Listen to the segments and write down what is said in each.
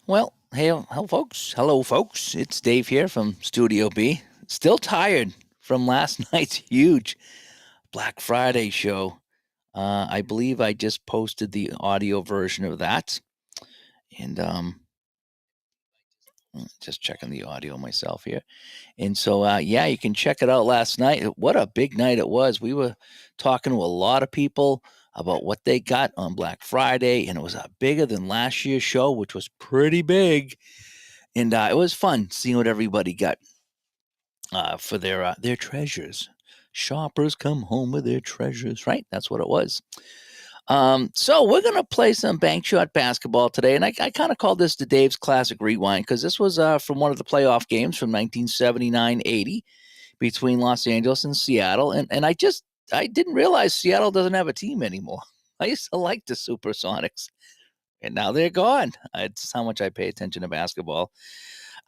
Well, hey, folks. Hello, folks. It's Dave here from Studio B. Still tired from last night's huge Black Friday show. I believe I just posted the audio version of that, and just checking the audio myself here. And so, yeah, you can check it out last night. What a big night it was. We were talking to a lot of people about what they got on Black Friday, and it was bigger than last year's show, which was pretty big. And it was fun seeing what everybody got for their treasures. Shoppers come home with their treasures, right? That's what it was. So we're gonna play some bank shot basketball today, and I kind of call this the Dave's Classic Rewind because this was from one of the playoff games from 1979-80 between Los Angeles and Seattle, and I didn't realize Seattle doesn't have a team anymore. I used to like the Supersonics, and now they're gone. It's how much I pay attention to basketball.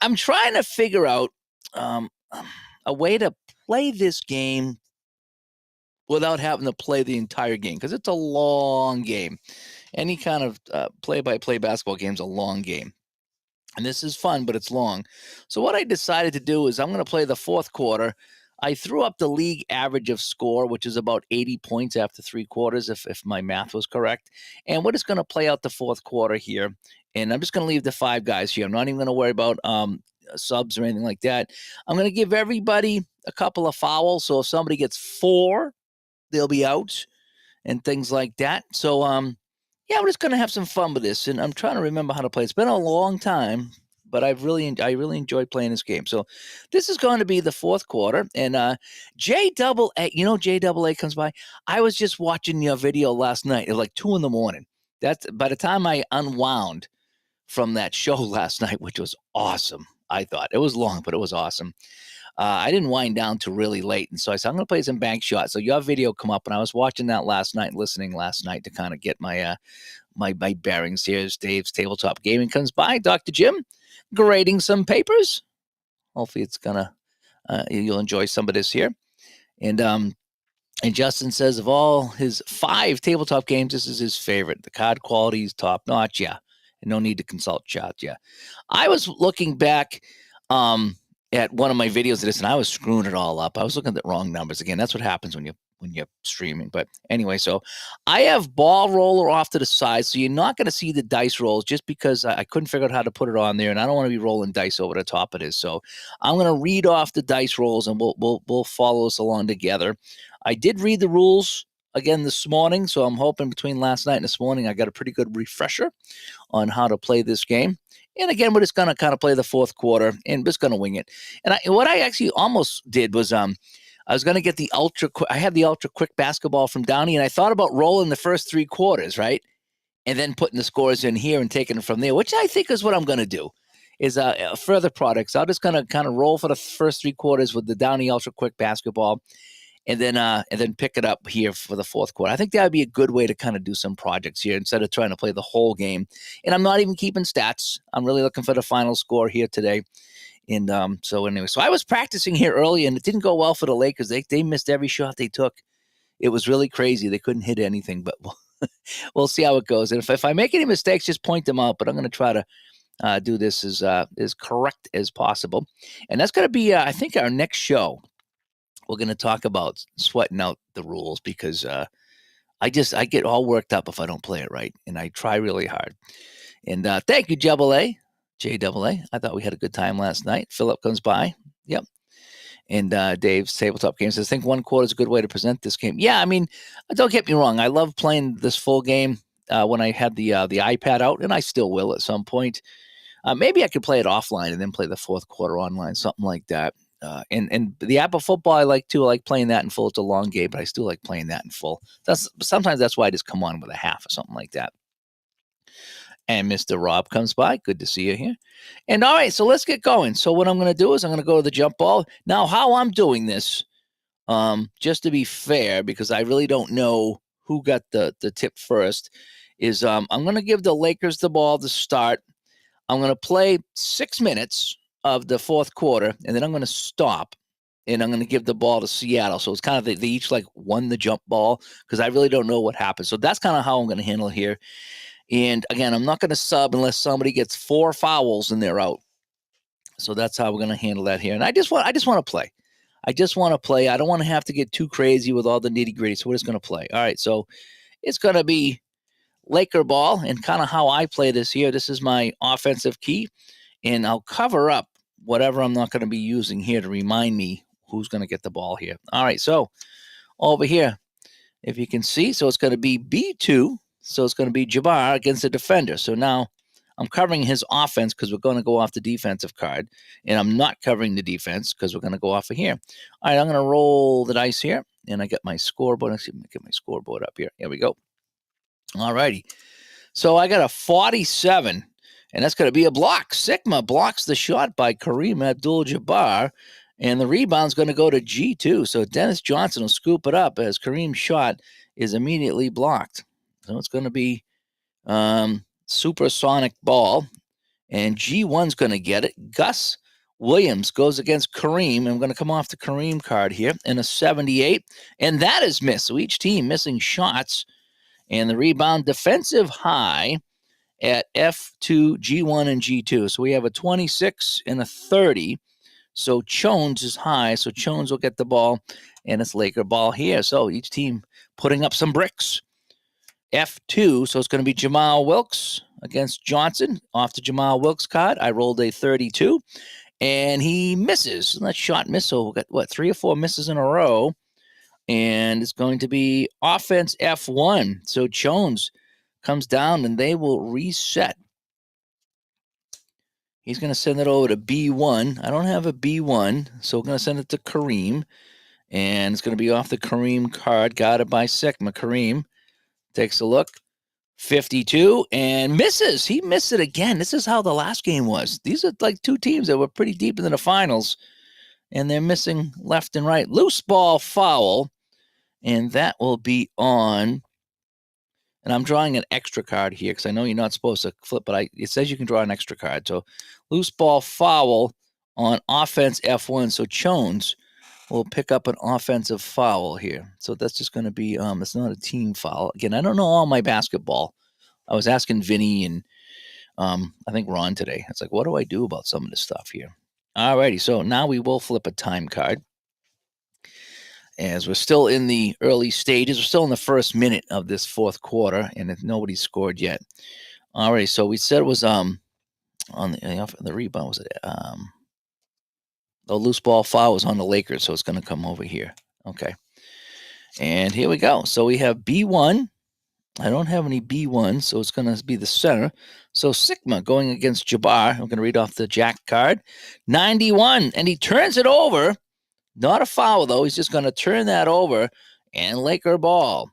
I'm trying to figure out um, a way to play this game without having to play the entire game because it's a long game. Any kind of play-by-play basketball game is a long game. And this is fun, but it's long. So what I decided to do is I'm going to play the fourth quarter. I threw up the league average of score, which is about 80 points after three quarters, if my math was correct. And we're just going to play out the fourth quarter here. And I'm just going to leave the five guys here. I'm not even going to worry about subs or anything like that. I'm going to give everybody a couple of fouls. So if somebody gets four, they'll be out and things like that. So, yeah, we're just going to have some fun with this. And I'm trying to remember how to play. It's been a long time, but I really enjoyed playing this game. So this is going to be the fourth quarter. And JAA comes by. I was just watching your video last night at like 2 a.m. That's by the time I unwound from that show last night, which was awesome. I thought it was long, but it was awesome. I didn't wind down till really late, and so I said I'm going to play some bank shots. So your video come up, and I was watching that last night, listening last night to kind of get my my bearings here. As Dave's Tabletop Gaming comes by, Dr. Jim, grading some papers. Hopefully, it's gonna you'll enjoy some of this here. And Justin says of all his 5 tabletop games, this is his favorite. The card quality is top notch. Yeah, and no need to consult chat. Yeah, I was looking back. At one of my videos of this, and I was screwing it all up. I was looking at the wrong numbers again. That's what happens when you're streaming. But anyway, so I have ball roller off to the side, so you're not going to see the dice rolls just because I couldn't figure out how to put it on there, and I don't want to be rolling dice over the top of this. So I'm going to read off the dice rolls, and we'll follow this along together. I did read the rules again this morning, so I'm hoping between last night and this morning I got a pretty good refresher on how to play this game. And again, we're just going to kind of play the fourth quarter and just going to wing it. And what I actually almost did was I was going to get the ultra quick. I had the ultra quick basketball from Downey, and I thought about rolling the first 3 quarters, right? And then putting the scores in here and taking it from there, which I think is what I'm going to do. Is further products. I'm just going to kind of roll for the first 3 quarters with the Downey ultra quick basketball, and then pick it up here for the fourth quarter. I think that would be a good way to kind of do some projects here instead of trying to play the whole game. And I'm not even keeping stats. I'm really looking for the final score here today. And so anyway, so I was practicing here early, and it didn't go well for the Lakers. They missed every shot they took. It was really crazy. They couldn't hit anything, but we'll see how it goes. And if I make any mistakes, just point them out. But I'm going to try to do this as correct as possible. And that's going to be, I think, our next show. We're going to talk about sweating out the rules because I get all worked up if I don't play it right, and I try really hard. And thank you, JAA. I thought we had a good time last night. Philip comes by. Yep. And Dave's Tabletop Game says, I think one quarter is a good way to present this game. Yeah, I mean, don't get me wrong. I love playing this full game when I had the iPad out, and I still will at some point. Maybe I could play it offline and then play the fourth quarter online, something like that. And the app of football I like too. I like playing that in full. It's a long game, but I still like playing that in full. Sometimes that's why I just come on with a half or something like that. And Mr. Rob comes by. Good to see you here. And all right, so let's get going. So what I'm going to do is I'm going to go to the jump ball. Now, how I'm doing this, just to be fair, because I really don't know who got the tip first, is I'm going to give the Lakers the ball to start. I'm going to play 6 minutes of the fourth quarter, and then I'm going to stop, and I'm going to give the ball to Seattle. So it's kind of they each like won the jump ball because I really don't know what happened. So that's kind of how I'm going to handle it here. And again, I'm not going to sub unless somebody gets 4 fouls and they're out. So that's how we're going to handle that here. And I just want to play. I just want to play. I don't want to have to get too crazy with all the nitty gritty. So we're just going to play. All right. So it's going to be Laker ball, and kind of how I play this here. This is my offensive key, and I'll cover up whatever I'm not going to be using here to remind me who's going to get the ball here. All right. So over here, if you can see, so it's going to be B2. So it's going to be Jabbar against the defender. So now I'm covering his offense because we're going to go off the defensive card. And I'm not covering the defense because we're going to go off of here. All right, I'm going to roll the dice here. And I get my scoreboard. Let's see if I can get my scoreboard up here. Here we go. All righty. So I got a 47. And that's going to be a block. Sigma blocks the shot by Kareem Abdul-Jabbar. And the rebound's going to go to G2. So Dennis Johnson will scoop it up as Kareem's shot is immediately blocked. So it's going to be supersonic ball. And G1's going to get it. Gus Williams goes against Kareem. I'm going to come off the Kareem card here in a 78. And that is missed. So each team missing shots. And the rebound defensive high at F2, G1, and G2. So we have a 26 and a 30. So Jones is high. So Jones will get the ball, and it's Laker ball here. So each team putting up some bricks. F2, so it's going to be Jamal Wilkes against Johnson. Off the Jamal Wilkes card, I rolled a 32, and he misses. And that shot miss, so we've got, 3 or 4 misses in a row. And it's going to be offense F1. So Jones comes down, and they will reset. He's going to send it over to B1. I don't have a B1, so we're going to send it to Kareem. And it's going to be off the Kareem card, guarded by Sigma. Kareem takes a look. 52 and misses. He missed it again. This is how the last game was. These are like 2 teams that were pretty deep into the finals, and they're missing left and right. Loose ball foul, and that will be on. And I'm drawing an extra card here because I know you're not supposed to flip, but it says you can draw an extra card. So loose ball foul on offense F1. So Jones will pick up an offensive foul here. So that's just going to be, it's not a team foul. Again, I don't know all my basketball. I was asking Vinny and I think Ron today. It's like, what do I do about some of this stuff here? All righty. So now we will flip a time card. As we're still in the early stages, we're still in the first minute of this fourth quarter, and nobody's scored yet. All right, so we said it was on the rebound. Was it the loose ball foul was on the Lakers, so it's going to come over here. Okay, and here we go. So we have B1. I don't have any B1, so it's going to be the center. So Sigma going against Jabbar. I'm going to read off the Jack card. 91, and he turns it over. Not a foul, though. He's just going to turn that over and Laker ball.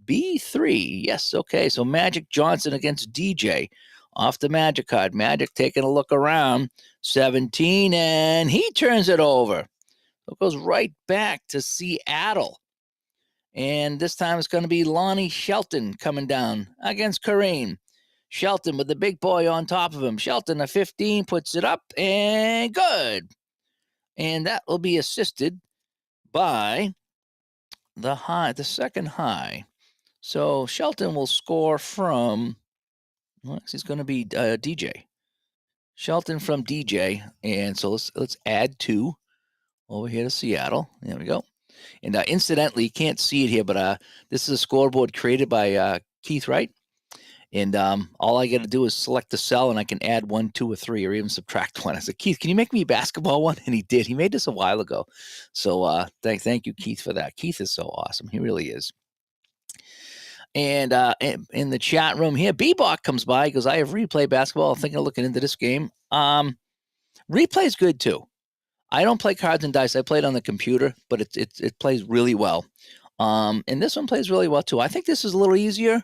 B3. Yes, okay. So Magic Johnson against DJ. Off the Magic card. Magic taking a look around. 17, and he turns it over. So it goes right back to Seattle. And this time it's going to be Lonnie Shelton coming down against Kareem. Shelton with the big boy on top of him. Shelton, a 15, puts it up, and good. And that will be assisted by the second high. So Shelton will score from, he's going to be DJ. Shelton from DJ. And so let's add 2 over here to Seattle. There we go. And incidentally, you can't see it here, but this is a scoreboard created by Keith Wright. And all I got to do is select the cell, and I can add 1, 2, or 3, or even subtract 1. I said, Keith, can you make me a basketball one? And he did. He made this a while ago. So thank you, Keith, for that. Keith is so awesome. He really is. And in the chat room here, Bebop comes by. He goes, I have replay basketball. I'm thinking of looking into this game. Replay is good, too. I don't play cards and dice. I play it on the computer, but it plays really well. And this one plays really well, too. I think this is a little easier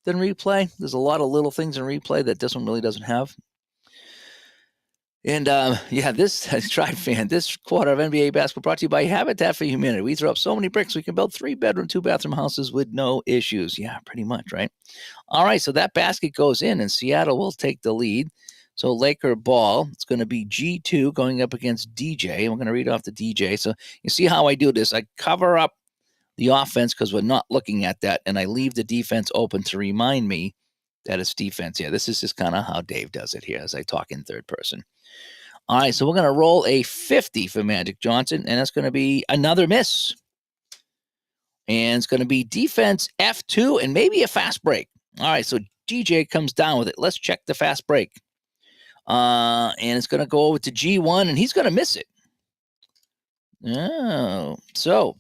than replay. There's a lot of little things in replay that this one really doesn't have. And this Tribe Fan, this quarter of NBA basketball brought to you by Habitat for Humanity. We throw up so many bricks we can build 3-bedroom, 2-bathroom houses with no issues. Yeah, pretty much, right? All right, so that basket goes in, and Seattle will take the lead. So Laker ball, it's going to be G2 going up against DJ. I'm going to read off the DJ. So you see how I do this. I cover up the offense because we're not looking at that, and I leave the defense open to remind me That is defense. Yeah, this is just kind of how Dave does it here as I talk in third person. All right, so we're going to roll a 50 for Magic Johnson, and that's going to be another miss. And it's going to be defense F2 and maybe a fast break. All right, so DJ comes down with it. Let's check the fast break. And it's going to go over to G1, and he's going to miss it. Oh, so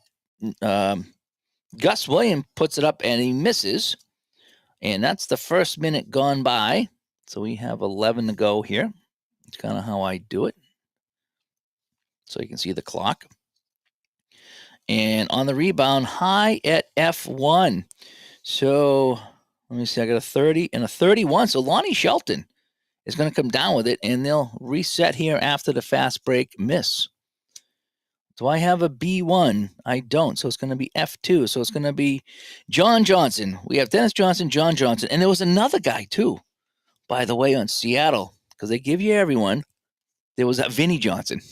Gus Williams puts it up, and he misses. And that's the first minute gone by. So we have 11 to go here. It's kind of how I do it. So you can see the clock. And on the rebound, high at F1. So let me see. I got a 30 and a 31. So Lonnie Shelton is going to come down with it, and they'll reset here after the fast break miss. Do I have a B1? I don't. So it's going to be F2. So it's going to be John Johnson. We have Dennis Johnson, John Johnson. And there was another guy, too, by the way, on Seattle, because they give you everyone. There was that Vinny Johnson.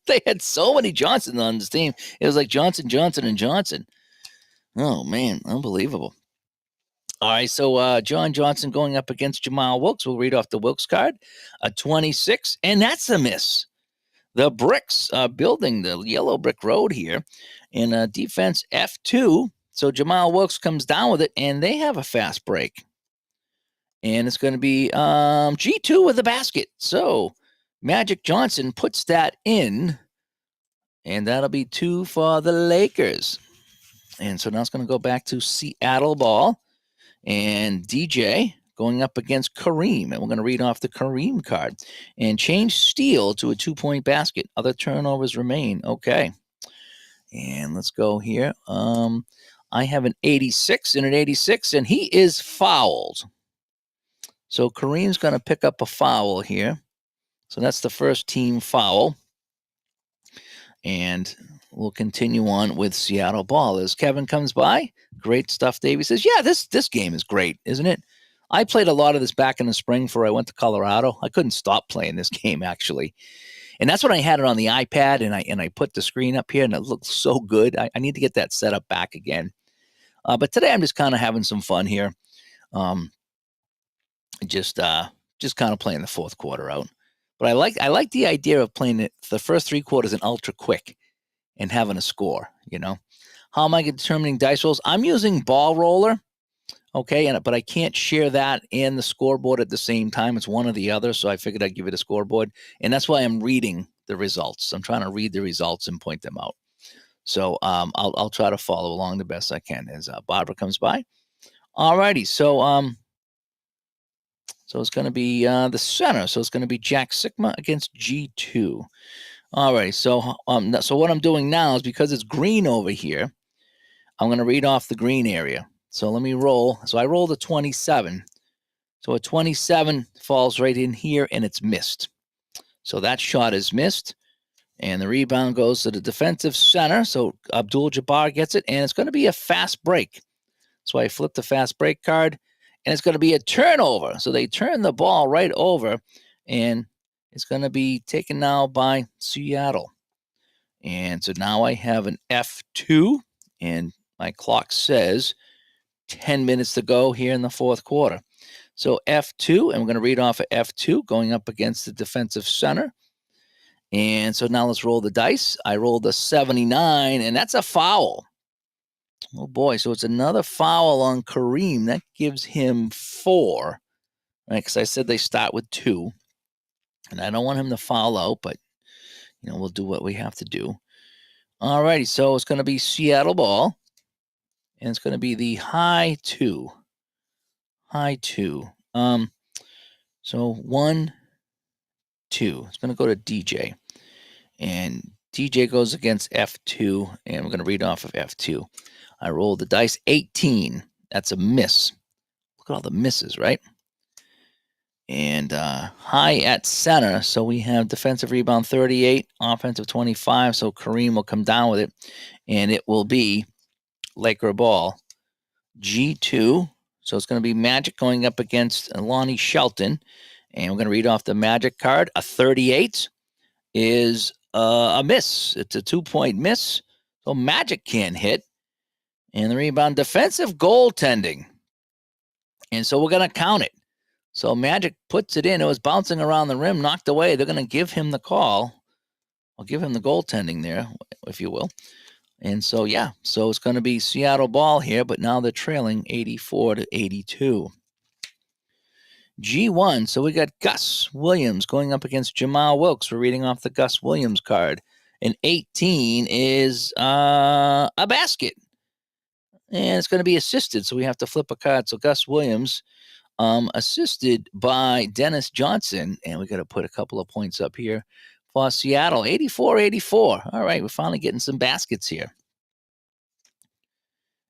They had so many Johnsons on this team. It was like Johnson, Johnson, and Johnson. Oh, man. Unbelievable. All right, so John Johnson going up against Jamal Wilkes. We'll read off the Wilkes card. A 26, and that's a miss. The Bricks building the yellow brick road here in defense F2. So Jamal Wilkes comes down with it, and they have a fast break. And it's going to be G2 with the basket. So Magic Johnson puts that in, and that'll be 2 for the Lakers. And so now it's going to go back to Seattle ball. And DJ going up against Kareem. And we're going to read off the Kareem card. And change steal to a 2-point basket. Other turnovers remain. Okay. And let's go here. I have an 86 and an 86, and he is fouled. So Kareem's going to pick up a foul here. So that's the first team foul. And we'll continue on with Seattle ball. As Kevin comes by, great stuff, Davey says, yeah, this game is great, isn't it? I played a lot of this back in the spring before I went to Colorado. I couldn't stop playing this game, actually. And that's when I had it on the iPad, and I put the screen up here, and it looks so good. I need to get that set up back again. But today I'm just kind of having some fun here. Just kind of playing the fourth quarter out. But I like the idea of playing it the first 3 quarters in ultra quick and having a score, you know. How am I determining dice rolls? I'm using Ball Roller, okay, but I can't share that and the scoreboard at the same time. It's one or the other, so I figured I'd give it a scoreboard. And that's why I'm reading the results. I'm trying to read the results and point them out. So I'll try to follow along the best I can as Barbara comes by. All righty, so it's going to be the center. So it's going to be Jack Sigma against G2. All right, so what I'm doing now is because it's green over here, I'm going to read off the green area. So let me roll. So I rolled a 27. So a 27 falls right in here, and it's missed. So that shot is missed, and the rebound goes to the defensive center. So Abdul-Jabbar gets it, and it's going to be a fast break. So I flip the fast break card, and it's going to be a turnover. So they turn the ball right over, and it's going to be taken now by Seattle. And so now I have an F2, and my clock says 10 minutes to go here in the fourth quarter. So F2, and we're going to read off of F2 going up against the defensive center. And so now let's roll the dice. I rolled a 79, and that's a foul. Oh, boy. So it's another foul on Kareem. That gives him 4, right? Because I said they start with 2. And I don't want him to foul out, but, we'll do what we have to do. All righty. So it's going to be Seattle ball. And it's going to be the high 2. High 2. So 1, 2. It's going to go to DJ. And DJ goes against F2. And we're going to read off of F2. I rolled the dice. 18. That's a miss. Look at all the misses, right? And high at center. So we have defensive rebound 38, offensive 25. So Kareem will come down with it. And it will be Laker ball. G2. So it's going to be Magic going up against Lonnie Shelton. And we're going to read off the Magic card. A 38 is a miss. It's a 2-point miss. So Magic can't hit. And the rebound, defensive goaltending. And so we're going to count it. So Magic puts it in. It was bouncing around the rim, knocked away. They're going to give him the call. I'll give him the goaltending there, if you will. And so, yeah, so it's going to be Seattle ball here, but now they're trailing 84-82. G1, so we got Gus Williams going up against Jamal Wilkes. We're reading off the Gus Williams card. And 18 is a basket. And it's going to be assisted, so we have to flip a card. So Gus Williams, assisted by Dennis Johnson. And we got to put a couple of points up here for Seattle, 84-84. All right, we're finally getting some baskets here.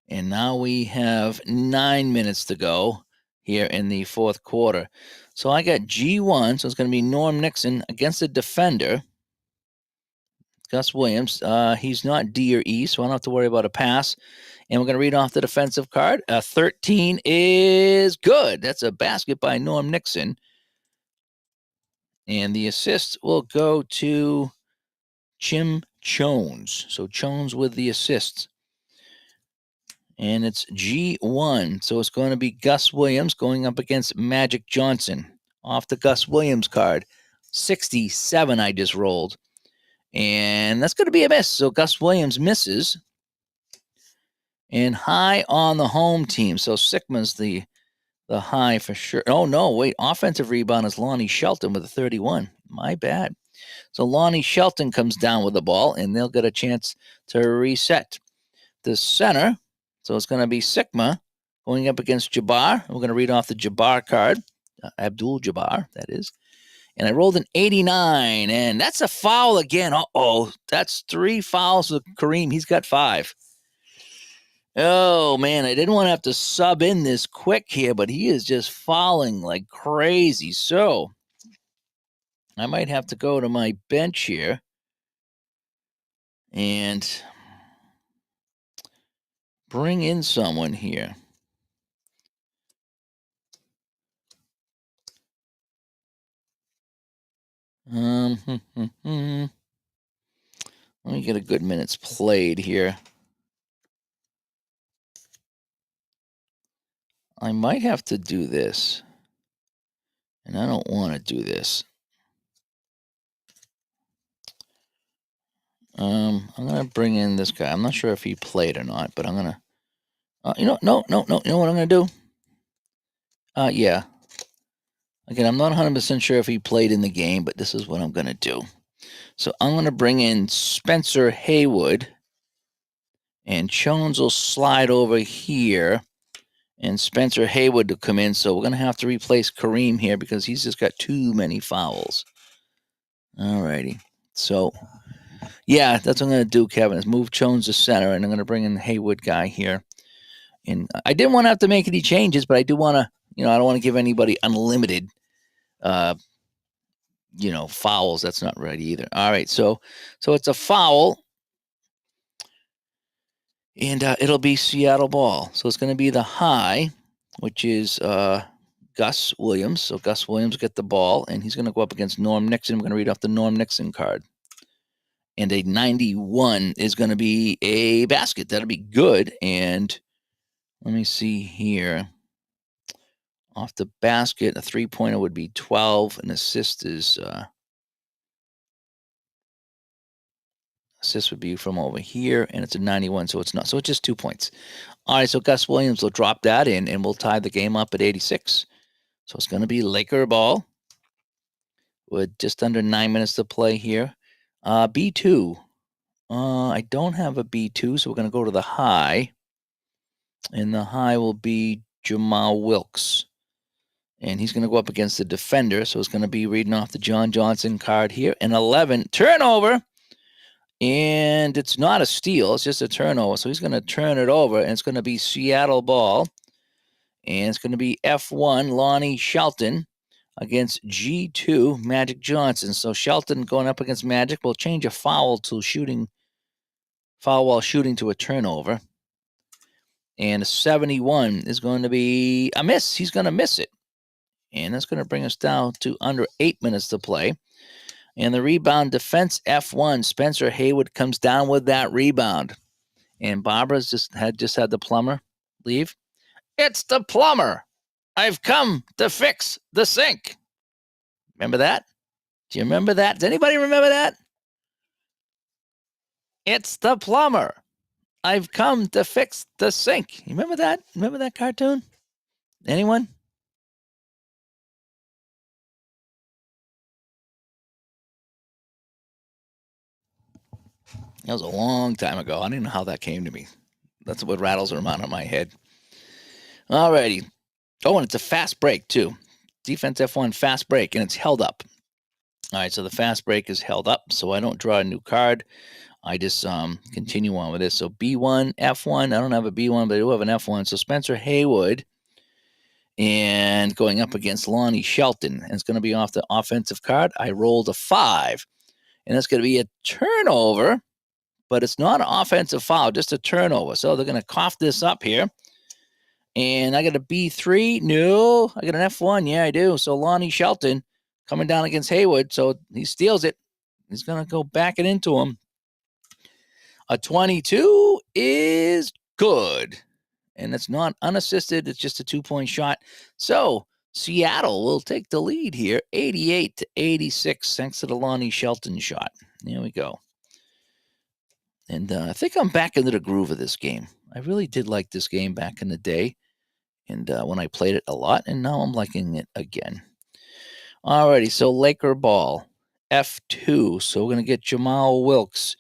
And now we have 9 minutes to go here in the fourth quarter. So I got G1, so it's going to be Norm Nixon against the defender, Gus Williams. He's not D or E, so I don't have to worry about a pass. And we're going to read off the defensive card. 13 is good. That's a basket by Norm Nixon. And the assist will go to Jim Jones. So Jones with the assists. And it's G1. So it's going to be Gus Williams going up against Magic Johnson off the Gus Williams card. 67 I just rolled. And that's going to be a miss. So Gus Williams misses. And high on the home team. So Sigma's the high for sure. Oh, no, wait. Offensive rebound is Lonnie Shelton with a 31. My bad. So Lonnie Shelton comes down with the ball, and they'll get a chance to reset. The center, so it's going to be Sigma going up against Jabbar. We're going to read off the Jabbar card, Abdul Jabbar, that is. And I rolled an 89, and that's a foul again. Uh-oh, that's 3 fouls with Kareem. He's got 5. Oh, man, I didn't want to have to sub in this quick here, but he is just fouling like crazy. So I might have to go to my bench here and bring in someone here. Let me get a good minutes played here. I might have to do this. And I don't want to do this. I'm going to bring in this guy. I'm not sure if he played or not, but I'm going to... no. You know what I'm going to do? Yeah. Again, I'm not 100% sure if he played in the game, but this is what I'm going to do. So I'm going to bring in Spencer Haywood. And Jones will slide over here. And Spencer Haywood to come in. So we're going to have to replace Kareem here because he's just got too many fouls. All righty. So, yeah, that's what I'm going to do, Kevin, is move Jones to center, and I'm going to bring in the Haywood guy here. And I didn't want to have to make any changes, but I do want to, I don't want to give anybody unlimited, fouls. That's not right either. All right, so it's a foul, and it'll be Seattle ball. So it's going to be the high, which is Gus Williams. So Gus Williams get the ball, and he's going to go up against Norm Nixon. I'm going to read off the Norm Nixon card. And a 91 is going to be a basket. That'll be good. And let me see here. Off the basket, a 3-pointer would be 12. An assist is assist would be from over here, and it's a 91, so it's not. So it's just 2 points. All right, so Gus Williams will drop that in, and we'll tie the game up at 86. So it's going to be Laker ball with just under 9 minutes to play here. B2. I don't have a B2, so we're going to go to the high. And the high will be Jamal Wilkes. And he's going to go up against the defender. So it's going to be reading off the John Johnson card here. An 11. Turnover. And it's not a steal. It's just a turnover. So he's going to turn it over. And it's going to be Seattle ball. And it's going to be F1 Lonnie Shelton against G2 Magic Johnson. So Shelton going up against Magic will change a foul to foul while shooting to a turnover. And a 71 is going to be a miss. He's going to miss it. And that's going to bring us down to under 8 minutes to play. And the rebound defense F1. Spencer Haywood comes down with that rebound. And Barbara's just had the plumber leave. It's the plumber. I've come to fix the sink. Remember that? Do you remember that? Does anybody remember that? It's the plumber. I've come to fix the sink. You remember that? Remember that cartoon? Anyone? That was a long time ago. I don't even know how that came to me. That's what rattles around in my head. Alrighty. Oh, and it's a fast break, too. Defense F1 fast break, and it's held up. All right, so the fast break is held up, so I don't draw a new card. I just continue on with this. So B1, F1. I don't have a B1, but I do have an F1. So Spencer Haywood and going up against Lonnie Shelton. And it's going to be off the offensive card. I rolled a 5, and it's going to be a turnover, but it's not an offensive foul, just a turnover. So they're going to cough this up here. And I got a B3. No, I got an F1. Yeah, I do. So Lonnie Shelton coming down against Haywood. So he steals it. He's going to go back it into him. A 22 is good. And it's not unassisted. It's just a 2-point shot. So Seattle will take the lead here, 88-86, thanks to the Lonnie Shelton shot. There we go. And I think I'm back into the groove of this game. I really did like this game back in the day. And when I played it a lot, and now I'm liking it again. Alrighty, so Laker ball, F2. So we're going to get Jamal Wilkes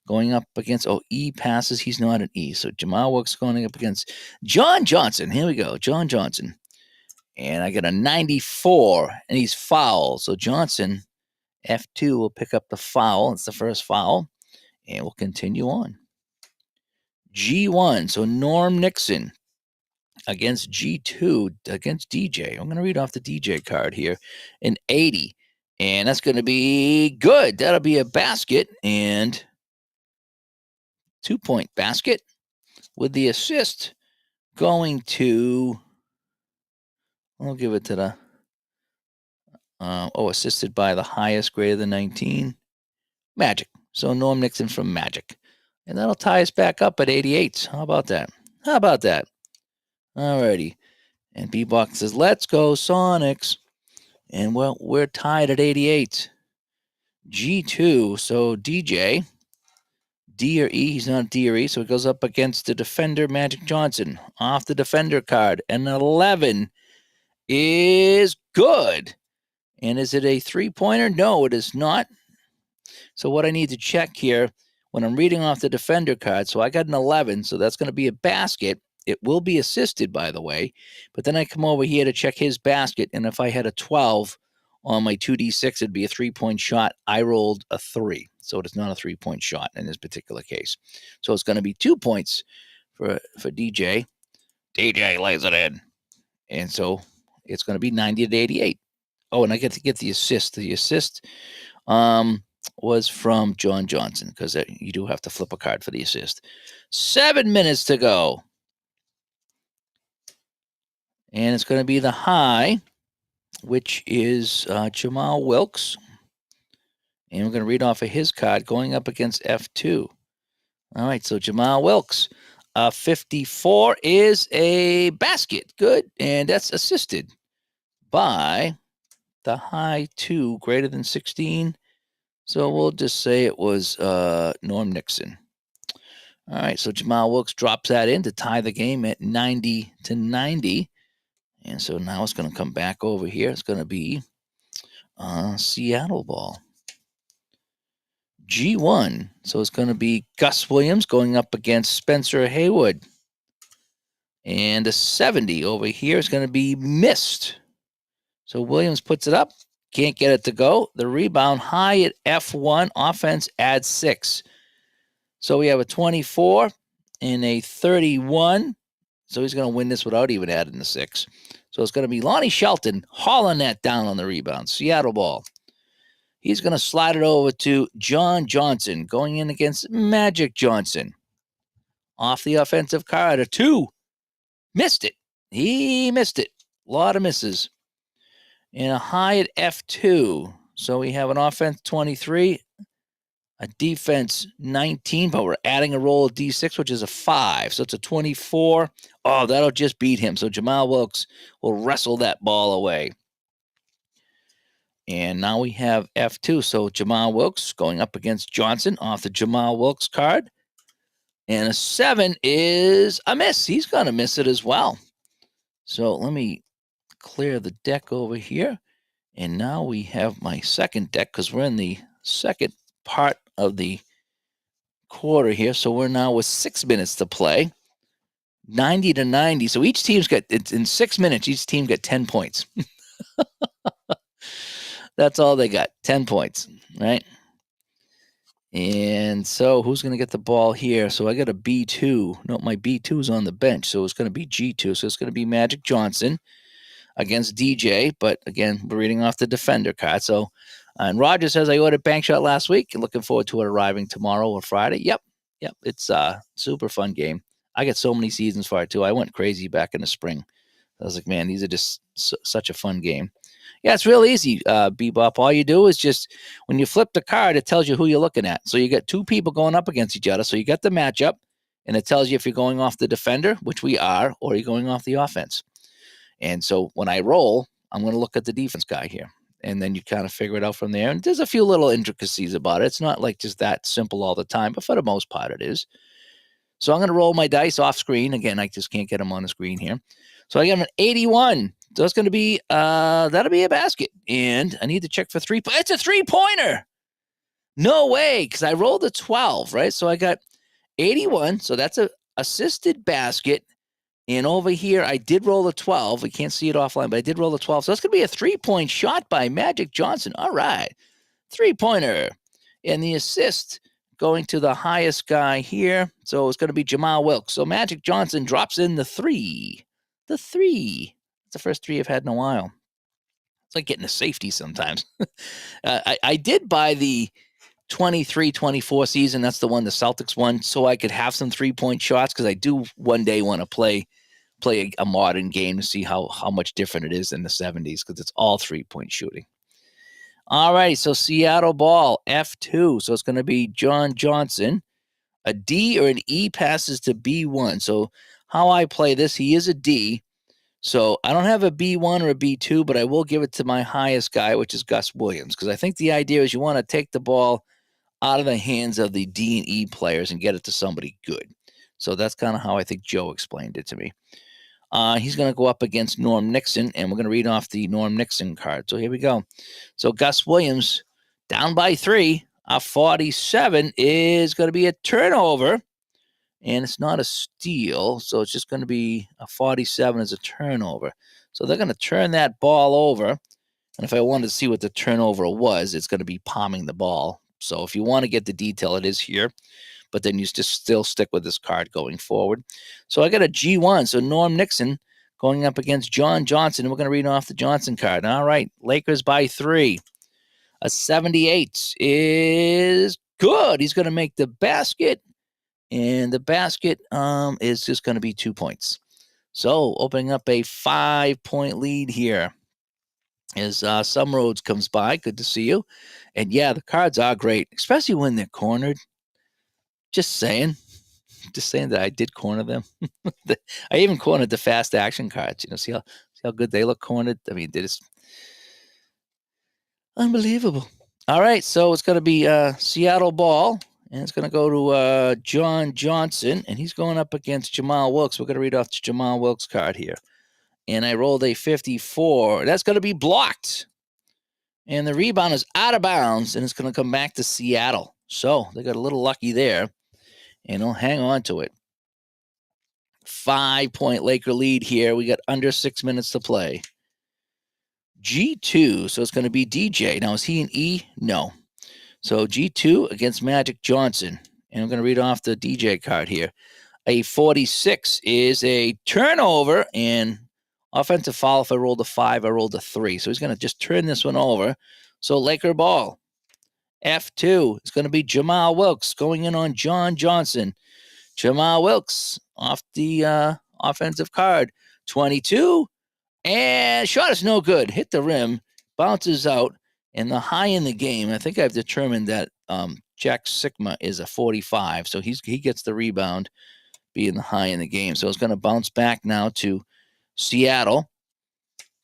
going up against, E passes. He's not an E. So Jamal Wilkes going up against John Johnson. Here we go, John Johnson. And I got a 94, and he's foul. So Johnson, F2, will pick up the foul. It's the first foul. And we'll continue on. G1, so Norm Nixon against G2, against DJ. I'm going to read off the DJ card here. An 80. And that's going to be good. That'll be a basket and 2-point basket with the assist going to, I'll give it to the, assisted by the highest greater than 19, Magic. So Norm Nixon from Magic. And that'll tie us back up at 88. How about that? How about that? Alrighty. And B-Box says, let's go Sonics. And well, we're tied at 88. G2, so DJ, D or E, he's not D or E, so it goes up against the defender, Magic Johnson, off the defender card. And 11 is good. And is it a 3-pointer? No, it is not. So what I need to check here, when I'm reading off the defender card, so I got an 11, so that's going to be a basket. It will be assisted, by the way. But then I come over here to check his basket, and if I had a 12 on my 2d6, it'd be a 3-point shot. I rolled a 3, so it is not a 3-point shot in this particular case. So it's going to be 2 points for DJ. DJ lays it in. And so it's going to be 90-88. Oh, and I get to get the assist. The assist was from John Johnson, because you do have to flip a card for the assist. 7 minutes to go. And it's going to be the high, which is Jamal Wilkes. And we're going to read off of his card going up against F2. All right, so Jamal Wilkes. 54 is a basket. Good. And that's assisted by the high 2 greater than 16. So we'll just say it was Norm Nixon. All right, so Jamal Wilkes drops that in to tie the game at 90-90. And so now it's going to come back over here. It's going to be Seattle ball. G1. So it's going to be Gus Williams going up against Spencer Haywood. And a 70 over here is going to be missed. So Williams puts it up. Can't get it to go. The rebound high at F1. Offense adds 6. So we have a 24 and a 31. So he's going to win this without even adding the 6. So it's going to be Lonnie Shelton hauling that down on the rebound. Seattle ball. He's going to slide it over to John Johnson going in against Magic Johnson. Off the offensive card, a 2. Missed it. He missed it. A lot of misses. And a high at F2. So we have an offense 23, a defense 19, but we're adding a roll of D6, which is a 5. So it's a 24. Oh, that'll just beat him. So Jamal Wilkes will wrestle that ball away. And now we have F2. So Jamal Wilkes going up against Johnson off the Jamal Wilkes card. And a 7 is a miss. He's going to miss it as well. So let me clear the deck over here. And now we have my second deck because we're in the second part of the quarter here. So we're now with 6 minutes to play. 90 to 90. So each team's got, it's in 6 minutes, each team got 10 points. That's all they got, 10 points, right? And so who's going to get the ball here? So I got a B2. No, my B2 is on the bench. So it's going to be G2. So it's going to be Magic Johnson against DJ. But again, we're reading off the defender card. So, and Roger says, I ordered Bank Shot last week and looking forward to it arriving tomorrow or Friday. Yep. It's a super fun game. I get so many seasons for it too. I went crazy back in the spring. I was like, man, these are just such a fun game. Yeah, it's real easy, Bebop. All you do is just, when you flip the card, it tells you who you're looking at. So you got 2 people going up against each other. So you got the matchup, and it tells you if you're going off the defender, which we are, or you're going off the offense. And so when I roll, I'm going to look at the defense guy here. And then you kind of figure it out from there. And there's a few little intricacies about it. It's not like just that simple all the time, but for the most part it is. So I'm going to roll my dice off screen. Again, I just can't get them on the screen here. So I got an 81. So it's going to be, that'll be a basket. And I need to check for 3. It's a 3-pointer. No way, because I rolled a 12, right? So I got 81. So that's a assisted basket. And over here, I did roll a 12. We can't see it offline, but I did roll a 12. So that's going to be a 3-point shot by Magic Johnson. All right. 3-pointer. And the assist going to the highest guy here. So it's going to be Jamal Wilkes. So Magic Johnson drops in the 3. The 3. It's the first 3 I've had in a while. It's like getting a safety sometimes. I did buy the 23-24 season. That's the one the Celtics won, so I could have some 3-point shots because I do one day want to play a modern game to see how much different it is than the 70s because it's all 3-point shooting. All right, so Seattle ball, F2. So it's going to be John Johnson. A D or an E passes to B1. So how I play this, he is a D. So I don't have a B1 or a B2, but I will give it to my highest guy, which is Gus Williams, because I think the idea is you want to take the ball out of the hands of the D and E players and get it to somebody good. So that's kind of how I think Joe explained it to me. He's going to go up against Norm Nixon, and we're going to read off the Norm Nixon card. So here we go. So Gus Williams down by 3. A 47 is going to be a turnover. And it's not a steal, so it's just going to be a 47 as a turnover. So they're going to turn that ball over. And if I wanted to see what the turnover was, it's going to be palming the ball. So if you want to get the detail, it is here. But then you just still stick with this card going forward. So I got a G1. So Norm Nixon going up against John Johnson. And we're going to read off the Johnson card. All right, Lakers by 3. A 78 is good. He's going to make the basket. And the basket is just going to be 2 points. So opening up a 5-point lead here as Some Roads comes by. Good to see you. And yeah, the cards are great, especially when they're cornered. Just saying that I did corner them. I even cornered the fast action cards. See how good they look cornered. I mean, they're just unbelievable. All right, so it's going to be Seattle ball. And it's going to go to John Johnson, and he's going up against Jamal Wilkes. We're going to read off the Jamal Wilkes card here. And I rolled a 54. That's going to be blocked. And the rebound is out of bounds, and it's going to come back to Seattle. So they got a little lucky there, and they'll hang on to it. 5-point Laker lead here. We got under 6 minutes to play. G2, so it's going to be DJ. Now, is he an E? No. So G2 against Magic Johnson. And I'm going to read off the DJ card here. A 46 is a turnover and offensive foul. If I rolled a 5, I rolled a 3. So he's going to just turn this one over. So Laker ball. F2 is going to be Jamal Wilkes going in on John Johnson. Jamal Wilkes off the offensive card. 22. And shot is no good. Hit the rim. Bounces out. And the high in the game, I think I've determined that Jack Sigma is a 45, so he gets the rebound, being the high in the game. So it's going to bounce back now to Seattle,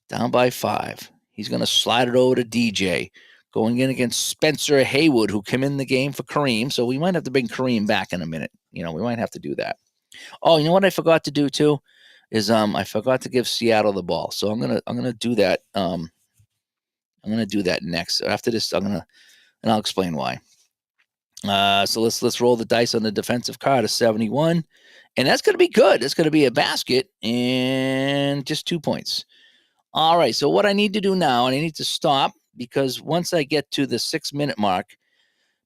down by 5. He's going to slide it over to DJ, going in against Spencer Haywood, who came in the game for Kareem. So we might have to bring Kareem back in a minute. We might have to do that. Oh, you know what I forgot to do too is I forgot to give Seattle the ball. So I'm gonna do that. I'm gonna do that next. After this, and I'll explain why. So let's roll the dice on the defensive card of 71, and that's gonna be good. It's gonna be a basket and just 2 points. All right. So what I need to do now, and I need to stop because once I get to the 6-minute mark,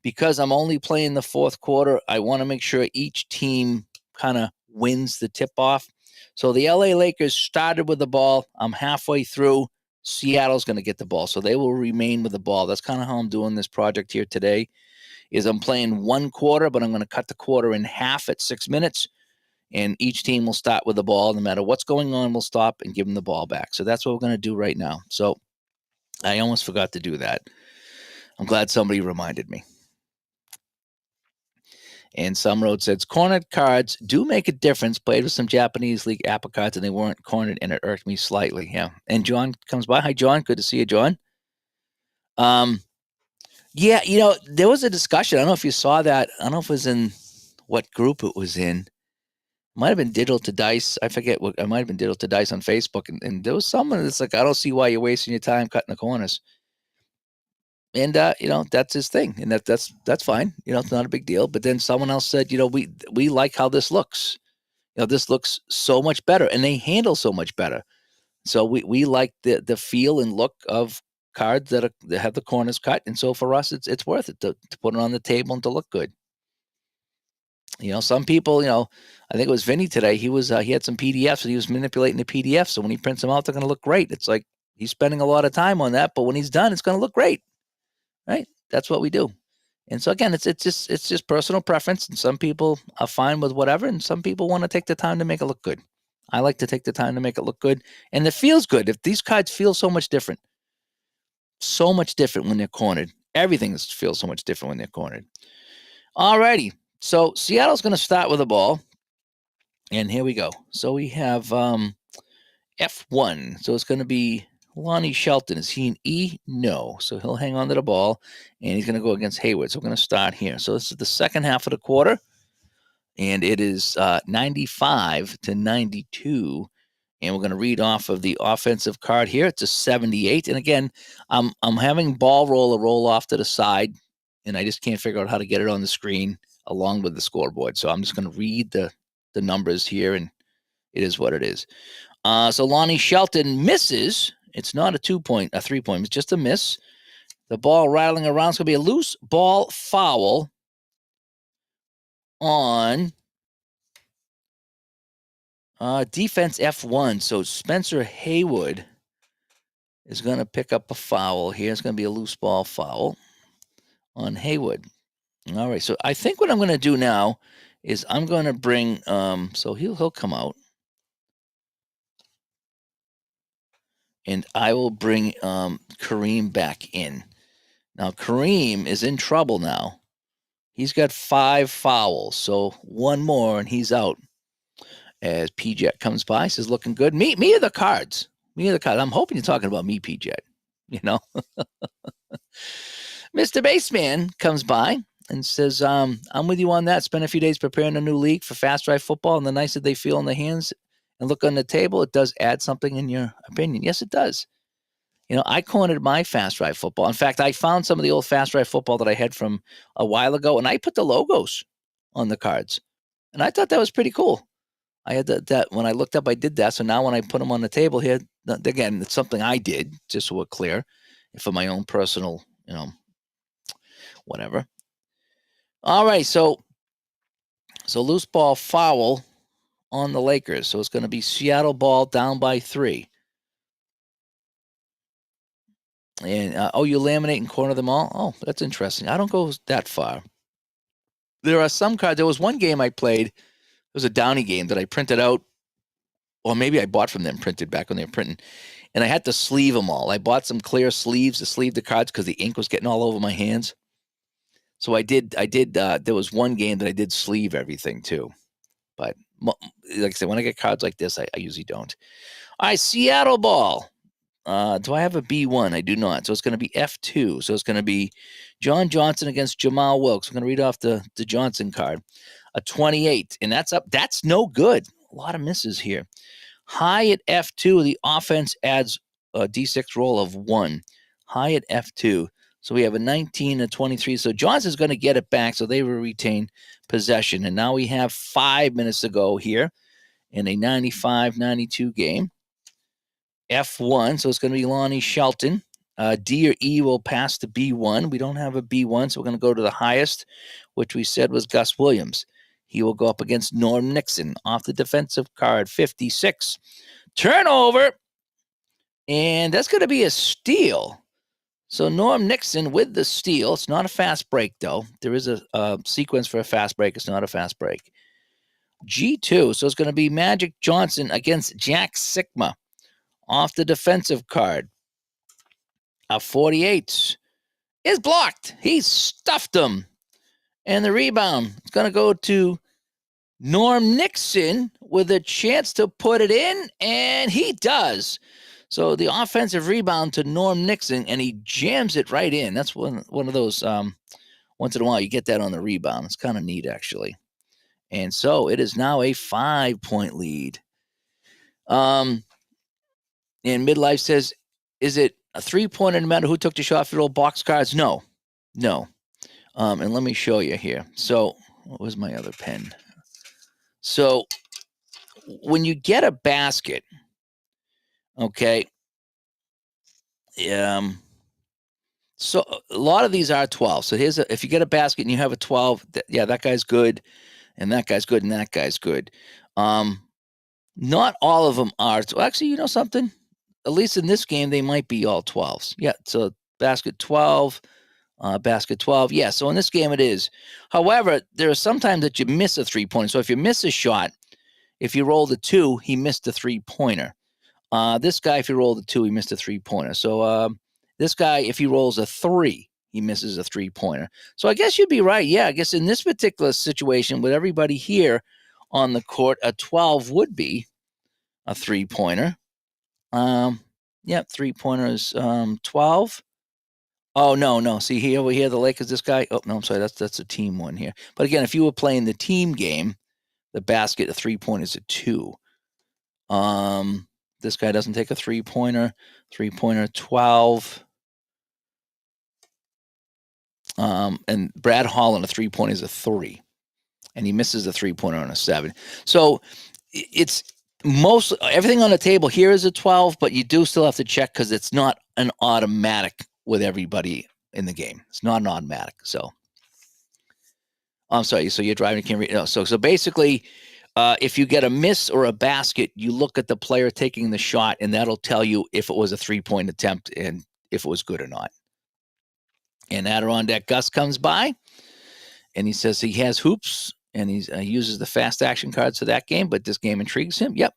because I'm only playing the fourth quarter, I want to make sure each team kind of wins the tip off. So the LA Lakers started with the ball. I'm halfway through. Seattle's going to get the ball. So they will remain with the ball. That's kind of how I'm doing this project here today is I'm playing 1 quarter, but I'm going to cut the quarter in half at 6 minutes. And each team will start with the ball. No matter what's going on, we'll stop and give them the ball back. So that's what we're going to do right now. So I almost forgot to do that. I'm glad somebody reminded me. And Some Road says, cornered cards do make a difference. Played with some Japanese League Apple cards, and they weren't cornered, and it irked me slightly. Yeah. And John comes by. Hi, John. Good to see you, John. Yeah, there was a discussion. I don't know if you saw that. I don't know if it was in what group it was in. It might have been Digital to Dice. I forget what. It might have been Digital to Dice on Facebook. And there was someone that's like, I don't see why you're wasting your time cutting the corners. And that's his thing, and that's fine. It's not a big deal. But then someone else said, we like how this looks. This looks so much better, and they handle so much better. So we like the feel and look of cards that have the corners cut, and so for us, it's worth it to put it on the table and to look good. Some people, I think it was Vinny today. He had some PDFs, and he was manipulating the PDF. So when he prints them out, they're going to look great. It's like he's spending a lot of time on that, but when he's done, it's going to look great. Right? That's what we do. And so again, it's just personal preference, and some people are fine with whatever, and some people want to take the time to make it look good. I like to take the time to make it look good, and it feels good. If these cards feel so much different when they're cornered. Everything feels so much different when they're cornered. All righty. So Seattle's going to start with the ball, and here we go. So we have F1. So it's going to be Lonnie Shelton. Is he an E? No. So he'll hang on to the ball, and he's going to go against Hayward. So we're going to start here. So this is the second half of the quarter, and it is 95-92. And we're going to read off of the offensive card here. It's a 78. And again, I'm having ball roll off to the side, and I just can't figure out how to get it on the screen along with the scoreboard. So I'm just going to read the numbers here, and it is what it is. So Lonnie Shelton misses. It's not a 3-point. It's just a miss. The ball rattling around. It's going to be a loose ball foul on defense F1. So Spencer Haywood is going to pick up a foul here. It's going to be a loose ball foul on Haywood. All right. So I think what I'm going to do now is I'm going to bring. So he'll come out. And I will bring Kareem back in. Now, Kareem is in trouble now. He's got 5 fouls, so one more and he's out. As P-Jet comes by, says, looking good. Me are the cards. I'm hoping you're talking about me, P-Jet. Mr. Baseman comes by and says, I'm with you on that. Spent a few days preparing a new league for Fast Drive football, and the nicer they feel in the hands and look on the table, it does add something in your opinion. Yes, it does. I cornered my Fast Drive football. In fact, I found some of the old Fast Drive football that I had from a while ago, and I put the logos on the cards. And I thought that was pretty cool. I had that when I looked up, I did that. So now when I put them on the table here, again, it's something I did, just so we're clear, for my own personal, whatever. All right, so loose ball foul on the Lakers. So it's going to be Seattle ball down by 3. And, you laminate and corner them all? Oh, that's interesting. I don't go that far. There are some cards. There was one game I played. It was a Downey game that I printed out. Or maybe I bought from them printed back when they were printing. And I had to sleeve them all. I bought some clear sleeves to sleeve the cards because the ink was getting all over my hands. So I did. There was one game that I did sleeve everything too, but like I said, when I get cards like this, I usually don't. All right, Seattle ball. Do I have a B1? I do not. So it's going to be F2. So it's going to be John Johnson against Jamal Wilkes. I'm going to read off the Johnson card. A 28, and that's up. That's no good. A lot of misses here. High at F2, the offense adds a D6 roll of 1. High at F2. So we have a 19, a 23. So Johnson's going to get it back, so they will retain possession. And now we have 5 minutes to go here in a 95-92 game. F1, so it's going to be Lonnie Shelton. D or E will pass to B1. We don't have a B1, so we're going to go to the highest, which we said was Gus Williams. He will go up against Norm Nixon off the defensive card, 56. Turnover, and that's going to be a steal. So Norm Nixon with the steal. It's not a fast break, though. There is a sequence for a fast break. It's not a fast break. G2, so it's going to be Magic Johnson against Jack Sikma off the defensive card. A 48 is blocked. He stuffed him. And the rebound is going to go to Norm Nixon with a chance to put it in, and he does. So the offensive rebound to Norm Nixon, and he jams it right in. That's one of those, once in a while you get that on the rebound. It's kind of neat, actually. And so it is now a 5-point lead. And Midlife says, is it a 3-pointer no matter who took the shot for roll box cards? No. And let me show you here. So what was my other pen? So when you get a basket, okay, so a lot of these are 12. So if you get a basket and you have a 12, that guy's good, and that guy's good, and that guy's good. Not all of them are. So actually, you know something? At least in this game, they might be all 12s. Yeah, so basket 12, basket 12. Yeah, so in this game it is. However, there are sometimes that you miss a 3-pointer. So if you miss a shot, if you roll the 2, he missed a 3-pointer. This guy, if he rolled a 2, he missed a 3-pointer. So this guy, if he rolls a 3, he misses a 3-pointer. So I guess you'd be right. Yeah, I guess in this particular situation with everybody here on the court, a 12 would be a 3-pointer. 3-pointer is 12. Oh, no. See here, we hear the Lakers, this guy. Oh, no, I'm sorry. That's a team one here. But again, if you were playing the team game, the basket, a 3-pointer is a 2. This guy doesn't take a 3-pointer. 3-pointer, 12. And Brad Holland, a 3-pointer is a 3. And he misses a 3-pointer on a 7. So it's everything on the table here is a 12, but you do still have to check because it's not an automatic with everybody in the game. It's not an automatic. So I'm sorry. So you're driving, can't read. No, so basically, if you get a miss or a basket, you look at the player taking the shot, and that'll tell you if it was a 3-point attempt and if it was good or not. And Adirondack Gus comes by, and he says he has hoops, and he uses the fast action cards for that game, but this game intrigues him. Yep.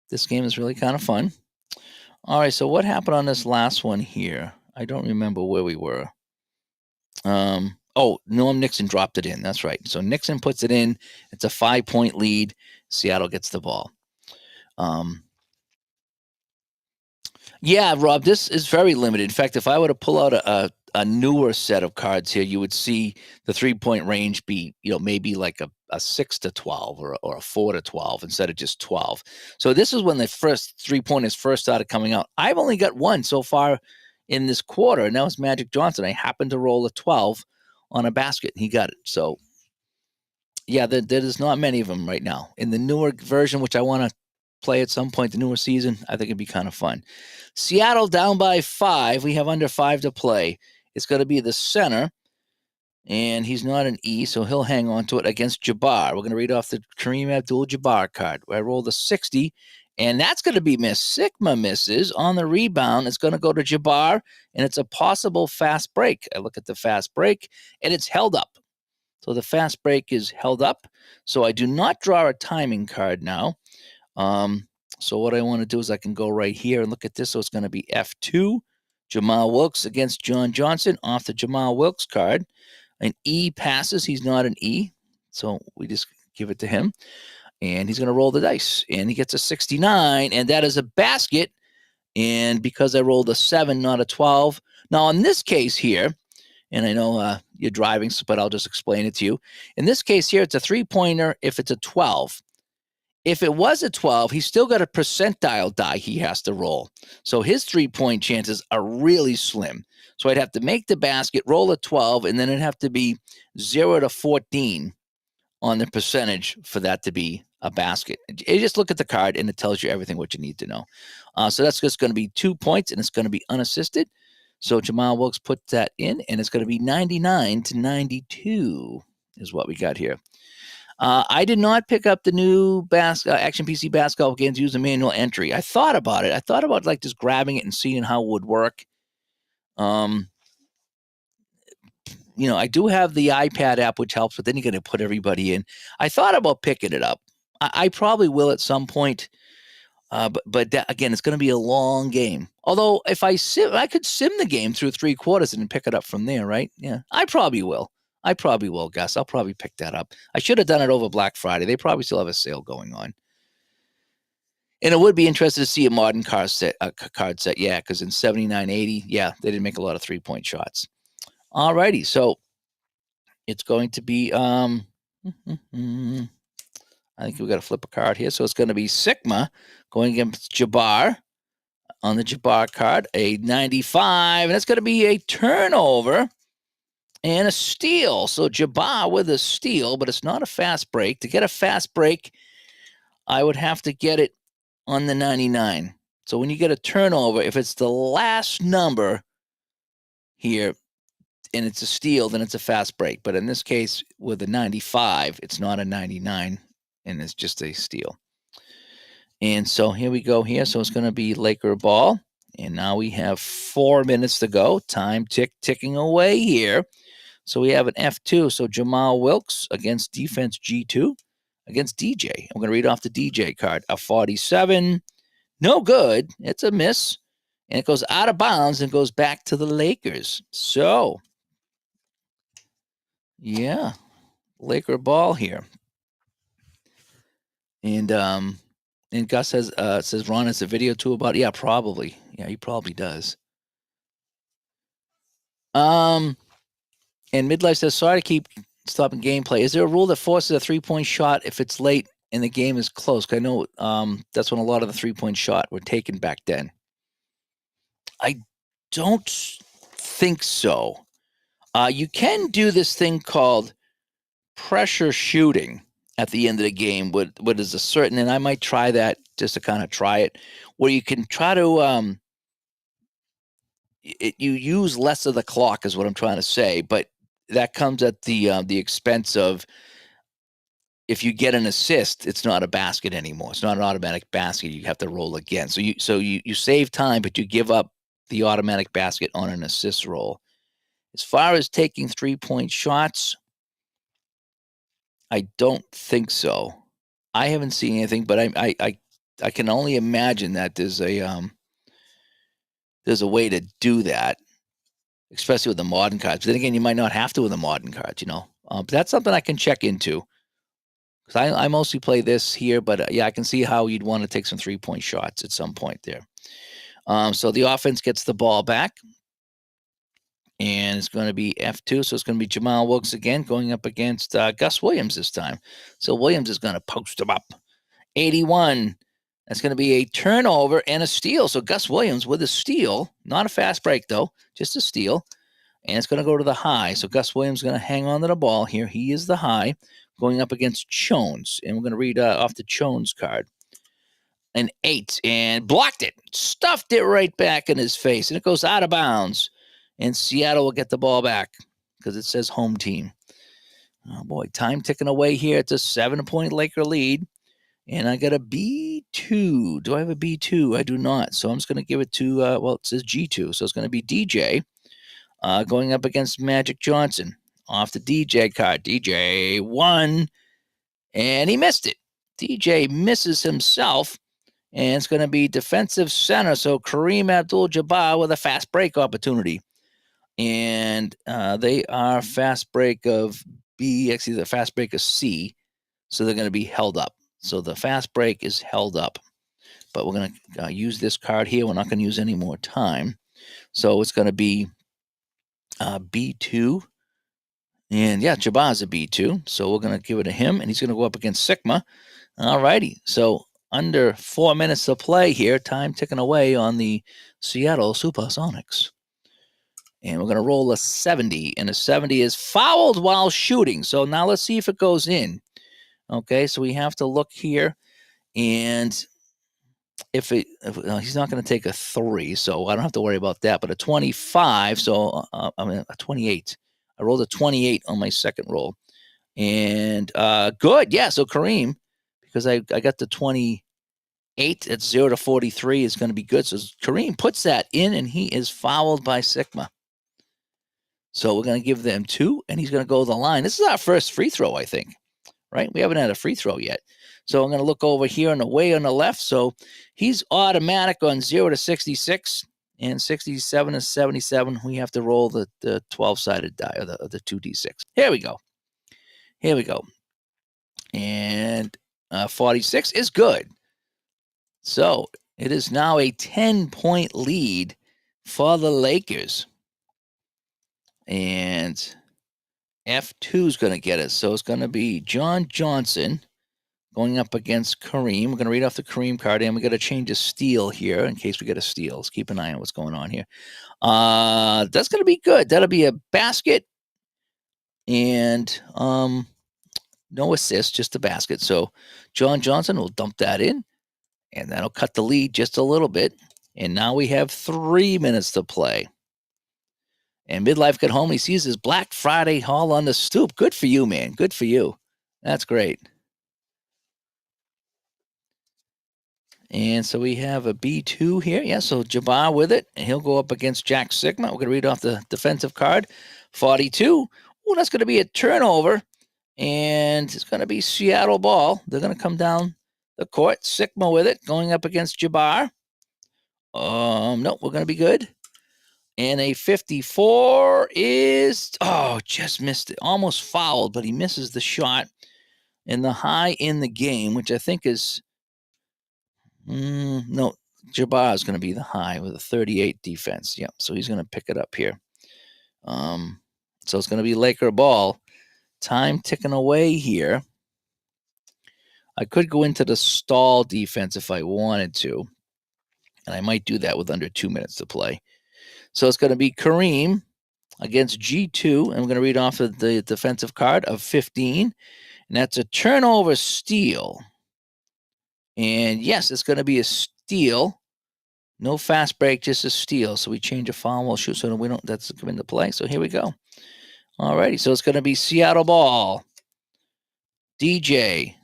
This game is really kind of fun. All right, so what happened on this last one here? I don't remember where we were. Norm Nixon dropped it in. That's right. So Nixon puts it in. It's a 5-point lead. Seattle gets the ball. Yeah, Rob, this is very limited. In fact, if I were to pull out a newer set of cards here, you would see the 3-point range be, maybe like a 6 to 12 or a 4 to 12 instead of just 12. So this is when the first 3-pointers first started coming out. I've only got one so far in this quarter, and that was Magic Johnson. I happened to roll a 12 on a basket, and he got it. So, yeah, there's not many of them right now. In the newer version, which I want to play at some point, the newer season, I think it'd be kind of fun. Seattle down by 5. We have under 5 to play. It's going to be the center, and he's not an E, so he'll hang on to it against Jabbar. We're going to read off the Kareem Abdul-Jabbar card. I rolled a 60, and that's going to be missed. Sikma misses on the rebound. It's going to go to Jabbar, and it's a possible fast break. I look at the fast break, and it's held up. So the fast break is held up. So I do not draw a timing card now. So what I want to do is I can go right here and look at this. So it's going to be F2. Jamal Wilkes against John Johnson off the Jamal Wilkes card. An E passes. He's not an E. So we just give it to him. And he's going to roll the dice. And he gets a 69. And that is a basket. And because I rolled a 7, not a 12. Now, in this case here, and I know you're driving, but I'll just explain it to you. In this case here, it's a 3-pointer if it's a 12. If it was a 12, he's still got a percentile die he has to roll. So his 3-point chances are really slim. So I'd have to make the basket, roll a 12, and then it'd have to be 0 to 14 on the percentage for that to be a basket. You just look at the card, and it tells you everything what you need to know. So that's just going to be 2 points, and it's going to be unassisted. So Jamal Wilkes put that in, and it's going to be 99 to 92 is what we got here. I did not pick up the new Action PC basketball games using manual entry. I thought about it. I thought about like just grabbing it and seeing how it would work. I do have the iPad app, which helps, but then you're going to put everybody in. I thought about picking it up. I probably will at some point. But that, again, it's going to be a long game. Although if I could sim the game through 3 quarters and pick it up from there, right? Yeah, I probably will. Gus. I'll probably pick that up. I should have done it over Black Friday. They probably still have a sale going on. And it would be interesting to see a modern card set. Yeah, because in 79-80, yeah, they didn't make a lot of 3-point shots. All righty, so it's going to be I think we got to flip a card here. So it's going to be Sigma going against Jabbar on the Jabbar card, a 95, and it's going to be a turnover and a steal. So Jabbar with a steal, but it's not a fast break. To get a fast break, I would have to get it on the 99. So when you get a turnover, if it's the last number here and it's a steal, then it's a fast break. But in this case, with a 95, it's not a 99, and it's just a steal. And so here we go here. So it's going to be Laker ball. And now we have 4 minutes to go. Time ticking away here. So we have an F2. So Jamal Wilkes against defense G2 against DJ. I'm going to read off the DJ card. A 47. No good. It's a miss. And it goes out of bounds and goes back to the Lakers. So, yeah, Laker ball here. And Gus says Ron has a video too about it. Yeah, probably. Yeah, he probably does. And Midlife says, sorry to keep stopping gameplay. Is there a rule that forces a 3-point shot if it's late and the game is close? Because I know that's when a lot of the 3-point shot were taken back then. I don't think so. You can do this thing called pressure shooting at the end of the game. What is a certain, and I might try that just to kind of try it, where you can try to you use less of the clock is what I'm trying to say, but that comes at the expense of, if you get an assist, it's not a basket anymore. It's not an automatic basket. You have to roll again. So you save time, but you give up the automatic basket on an assist roll. As far as taking 3-point shots, I don't think so. I haven't seen anything, but I can only imagine that there's a way to do that, especially with the modern cards. But then again, you might not have to with the modern cards, But that's something I can check into, because I mostly play this here. But yeah, I can see how you'd want to take some 3-point shots at some point there. So the offense gets the ball back, and it's going to be F2. So it's going to be Jamal Wilkes again going up against Gus Williams this time. So Williams is going to post him up. 81. That's going to be a turnover and a steal. So Gus Williams with a steal, not a fast break though, just a steal. And it's going to go to the high. So Gus Williams is going to hang on to the ball here. He is the high going up against Jones. And we're going to read off the Jones card. An 8, and blocked it. Stuffed it right back in his face. And it goes out of bounds. And Seattle will get the ball back because it says home team. Oh boy, time ticking away here. It's a 7-point Laker lead. And I got a B2. Do I have a B2? I do not. So I'm just going to give it to, it says G2. So it's going to be DJ going up against Magic Johnson. Off the DJ card. DJ won, and he missed it. DJ misses himself, and it's going to be defensive center. So Kareem Abdul-Jabbar with a fast break opportunity. and they are fast break of B. Actually, the fast break of C, so they're going to be held up. So the fast break is held up, but we're going to use this card here. We're not going to use any more time, so it's going to be B2. And yeah, Jabbar's a B2, so we're going to give it to him, and he's going to go up against Sigma. All righty, so under 4 minutes to play here, time ticking away on the Seattle Supersonics. And we're going to roll a 70, and a 70 is fouled while shooting. So now let's see if it goes in. Okay, so we have to look here, and if he's not going to take a 3, so I don't have to worry about that, but a 25, so I mean a 28. I rolled a 28 on my second roll. And good. Yeah, so Kareem, because I got the 28 at 0 to 43 is going to be good. So Kareem puts that in, and he is fouled by Sigma. So we're going to give them 2, and he's going to go to the line. This is our first free throw, I think, right? We haven't had a free throw yet. So I'm going to look over here on the way on the left. So he's automatic on 0 to 66, and 67 to 77. We have to roll the 12-sided die, or the 2d6. Here we go. Here we go. And 46 is good. So it is now a 10-point lead for the Lakers. And F2 is going to get it. So it's going to be John Johnson going up against Kareem. We're going to read off the Kareem card, and we got to change a steal here in case we get a steal. Let's keep an eye on what's going on here. That's going to be good. That'll be a basket, and no assist, just a basket. So John Johnson will dump that in, and that'll cut the lead just a little bit. And now we have 3 minutes to play. And Midlife Get Home, he sees his Black Friday haul on the stoop. Good for you, man. Good for you. That's great. And so we have a B2 here. Yeah, so Jabbar with it, and he'll go up against Jack Sigma. We're going to read off the defensive card. 42. Oh, that's going to be a turnover, and it's going to be Seattle ball. They're going to come down the court. Sigma with it, going up against Jabbar. No, we're going to be good. And a 54 is, just missed it. Almost fouled, but he misses the shot. And the high in the game, which I think is, no, Jabbar is going to be the high with a 38 defense. Yeah, so he's going to pick it up here. So it's going to be Laker ball. Time ticking away here. I could go into the stall defense if I wanted to, and I might do that with under 2 minutes to play. So it's going to be Kareem against G2, and we're going to read off of the defensive card of 15, and that's a turnover steal. And yes, it's going to be a steal. No fast break, just a steal. So we change a foul, we'll shoot, so we don't. That's come into play. So here we go. All righty. So it's going to be Seattle ball. DJ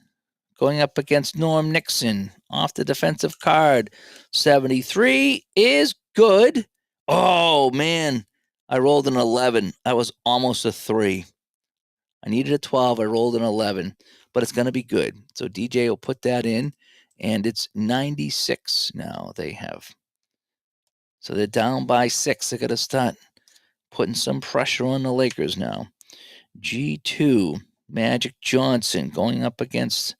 going up against Norm Nixon off the defensive card. 73 is good. Oh, man. I rolled an 11. That was almost a 3. I needed a 12. I rolled an 11, but it's going to be good. So DJ will put that in, and it's 96 now they have. So they're down by 6. They're going to start putting some pressure on the Lakers now. G2, Magic Johnson going up against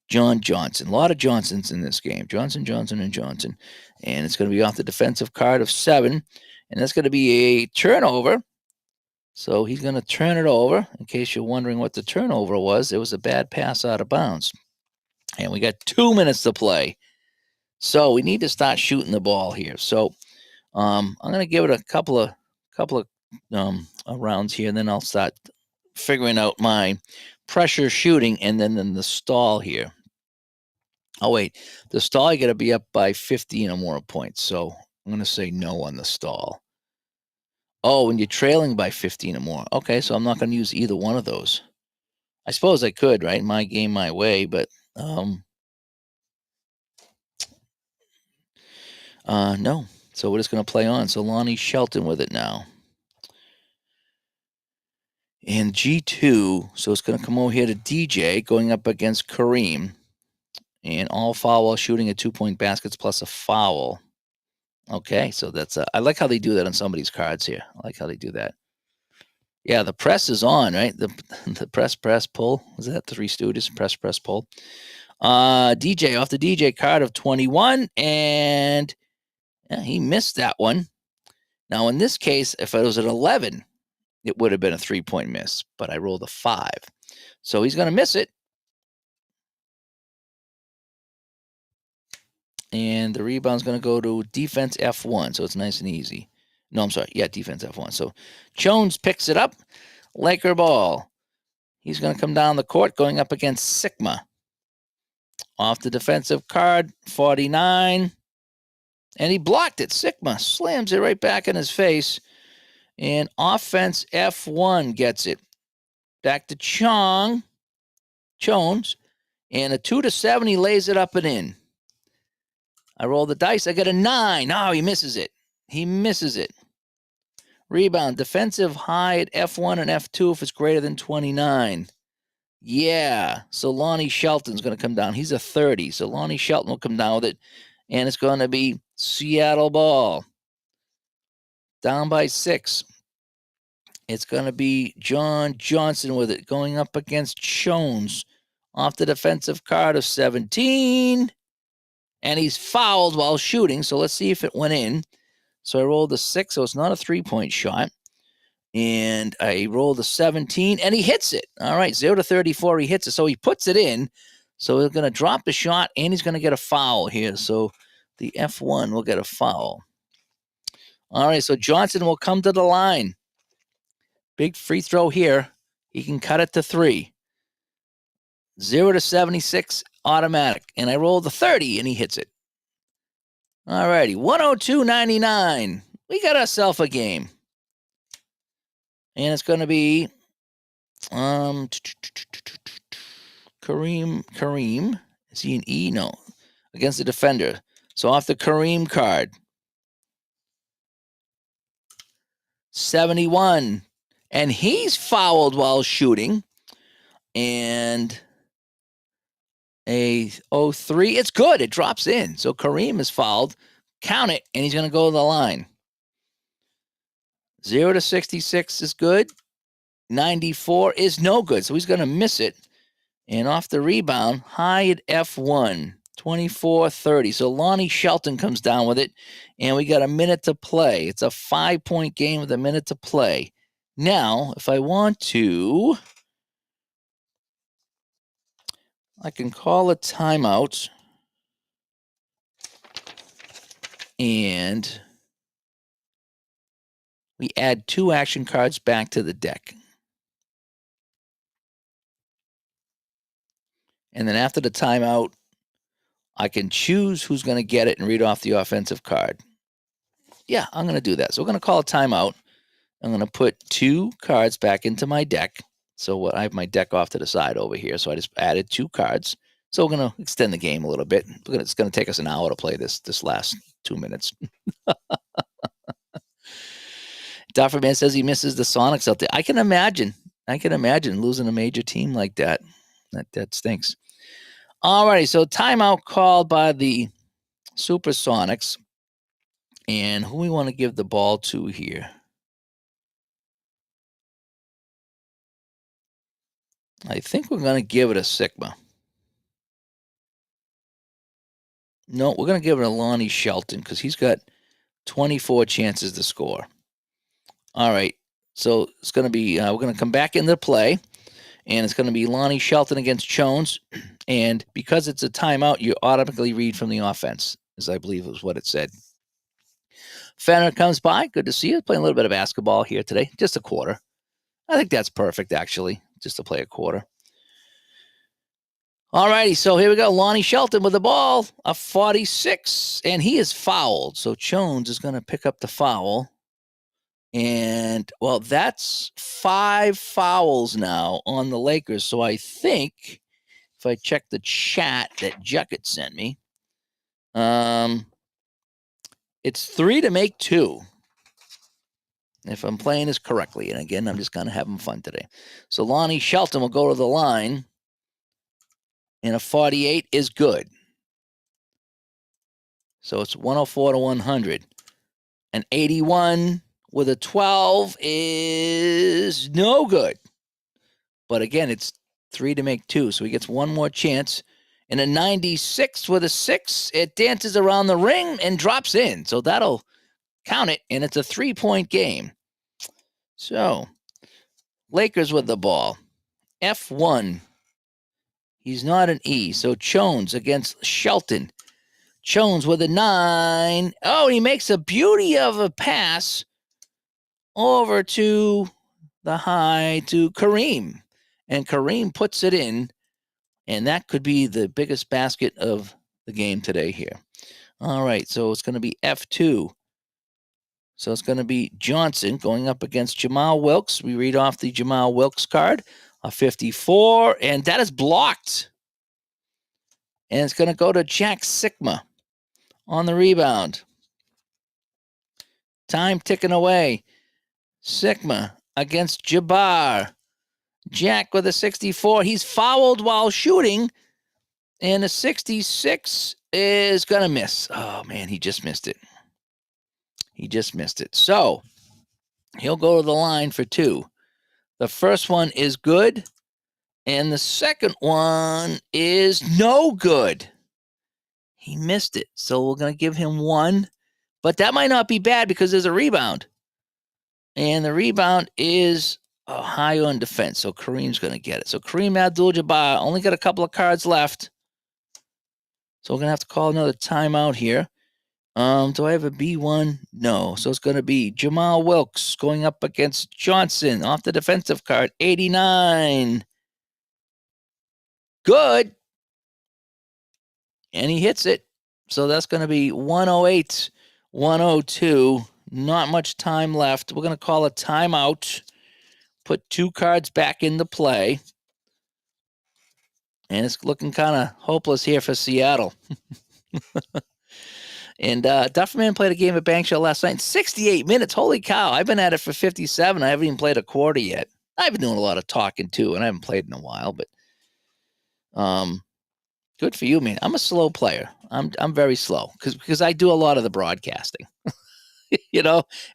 John Johnson. A lot of Johnsons in this game. Johnson, Johnson, and Johnson. And it's going to be off the defensive card of 7. And that's going to be a turnover. So he's going to turn it over. In case you're wondering what the turnover was, it was a bad pass out of bounds. And we got 2 minutes to play. So we need to start shooting the ball here. So I'm going to give it a couple of rounds here, and then I'll start figuring out my pressure shooting, and then the stall here. Oh, wait. The stall, I got to be up by 15 or more points. So I'm going to say no on the stall. Oh, when you're trailing by 15 or more. Okay, so I'm not going to use either one of those. I suppose I could, right? My game, my way, but no. So we're just going to play on. So Lonnie Shelton with it now. And G2, so it's going to come over here to DJ going up against Kareem. And all foul while shooting at 2-point baskets plus a foul. Okay, so that's I like how they do that on somebody's cards here. I like how they do that. Yeah, the press is on, right? The the press pull. Was that Three Stooges? Press pull. DJ off the DJ card of 21, and yeah, he missed that one. Now in this case, if it was at 11, it would have been a 3-point miss, but I rolled a 5. So he's going to miss it. And the rebound's going to go to defense F1, so it's nice and easy. No, I'm sorry. Yeah, defense F1. So Jones picks it up. Laker ball. He's going to come down the court going up against Sigma. Off the defensive card, 49. And he blocked it. Sigma slams it right back in his face. And offense F1 gets it. Back to Jones. And a 2-7, he lays it up and in. I roll the dice. I get a 9. Oh, he misses it. He misses it. Rebound. Defensive high at F1 and F2 if it's greater than 29. Yeah. So Lonnie Shelton's going to come down. He's a 30. So Lonnie Shelton will come down with it. And it's going to be Seattle ball. Down by 6. It's going to be John Johnson with it going up against Jones. Off the defensive card of 17. And he's fouled while shooting. So let's see if it went in. So I rolled a 6, so it's not a 3-point shot. And I rolled a 17, and he hits it. All right, 0-34, he hits it. So he puts it in. So we're going to drop the shot, and he's going to get a foul here. So the F1 will get a foul. All right, so Johnson will come to the line. Big free throw here. He can cut it to 3. 0-76, automatic. And I rolled the 30, and he hits it. All righty, 102.99. We got ourselves a game. And it's going to be Kareem. Is he an E? No. Against the defender. So off the Kareem card. 71. And he's fouled while shooting. And a 03. It's good. It drops in. So Kareem is fouled. Count it. And he's going to go to the line. 0-66 is good. 94 is no good. So he's going to miss it. And off the rebound, high at F1, 24-30. So Lonnie Shelton comes down with it, and we got a minute to play. It's a 5-point game with a minute to play. Now, if I want to, I can call a timeout, and we add 2 action cards back to the deck. And then after the timeout, I can choose who's going to get it and read off the offensive card. Yeah, I'm going to do that. So we're going to call a timeout. I'm going to put 2 cards back into my deck. So I have my deck off to the side over here. So I just added 2 cards. So we're going to extend the game a little bit. It's going to take us an hour to play this last 2 minutes. Dufferman says he misses the Sonics out there. I can imagine losing a major team like that. That stinks. All righty, so timeout called by the Supersonics. And who we want to give the ball to here? I think we're going to give it a Sigma. No, we're going to give it a Lonnie Shelton because he's got 24 chances to score. All right, so it's going to be, we're going to come back into play, and it's going to be Lonnie Shelton against Jones. And because it's a timeout, you automatically read from the offense, as I believe was what it said. Fenner comes by. Good to see you. Playing a little bit of basketball here today. Just a quarter. I think that's perfect, actually, just to play a quarter. All righty, so here we go. Lonnie Shelton with the ball, a 46, and he is fouled. So Jones is going to pick up the foul. And, well, that's 5 fouls now on the Lakers. So I think if I check the chat that Juckett sent me, it's 3 to make 2. If I'm playing this correctly. And again, I'm just kind of having fun today. So Lonnie Shelton will go to the line. And a 48 is good. So it's 104 to 100. An 81 with a 12 is no good. But again, it's 3 to make 2, so he gets one more chance. And a 96 with a 6, it dances around the ring and drops in. So that'll count it, and it's a 3-point game. So, Lakers with the ball. F1. He's not an E. So Jones against Shelton. Jones with a 9. Oh, he makes a beauty of a pass over to the high to Kareem. And Kareem puts it in. And that could be the biggest basket of the game today here. All right, so it's going to be F2. So it's going to be Johnson going up against Jamal Wilkes. We read off the Jamal Wilkes card, a 54, and that is blocked. And it's going to go to Jack Sikma on the rebound. Time ticking away. Sikma against Jabbar. Jack with a 64. He's fouled while shooting, and a 66 is going to miss. Oh, man, he just missed it. He just missed it. So he'll go to the line for 2. The first one is good, and the second one is no good. He missed it. So we're going to give him 1, but that might not be bad because there's a rebound. And the rebound is high on defense, so Kareem's going to get it. So Kareem Abdul-Jabbar only got a couple of cards left. So we're going to have to call another timeout here. Do I have a B1? No. So it's going to be Jamal Wilkes going up against Johnson off the defensive card. 89. Good. And he hits it. So that's going to be 108, 102. Not much time left. We're going to call a timeout. Put 2 cards back into play. And it's looking kind of hopeless here for Seattle. And Dufferman played a game at Bank Show last night in 68 minutes. Holy cow. I've been at it for 57. I haven't even played a quarter yet. I've been doing a lot of talking too, and I haven't played in a while, but good for you, man. I'm a slow player. I'm very slow because I do a lot of the broadcasting.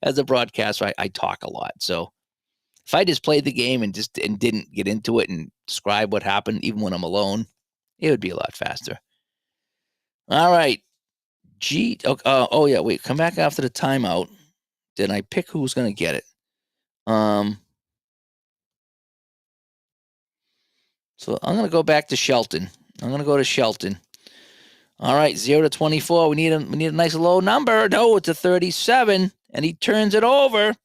As a broadcaster, I talk a lot. So if I just played the game and didn't get into it and describe what happened, even when I'm alone, it would be a lot faster. All right. Wait, come back after the timeout. Then I pick who's going to get it. So I'm going to go back to Shelton. I'm going to go to Shelton. All right, 0 to 24. We need a nice low number. No, it's a 37, and he turns it over.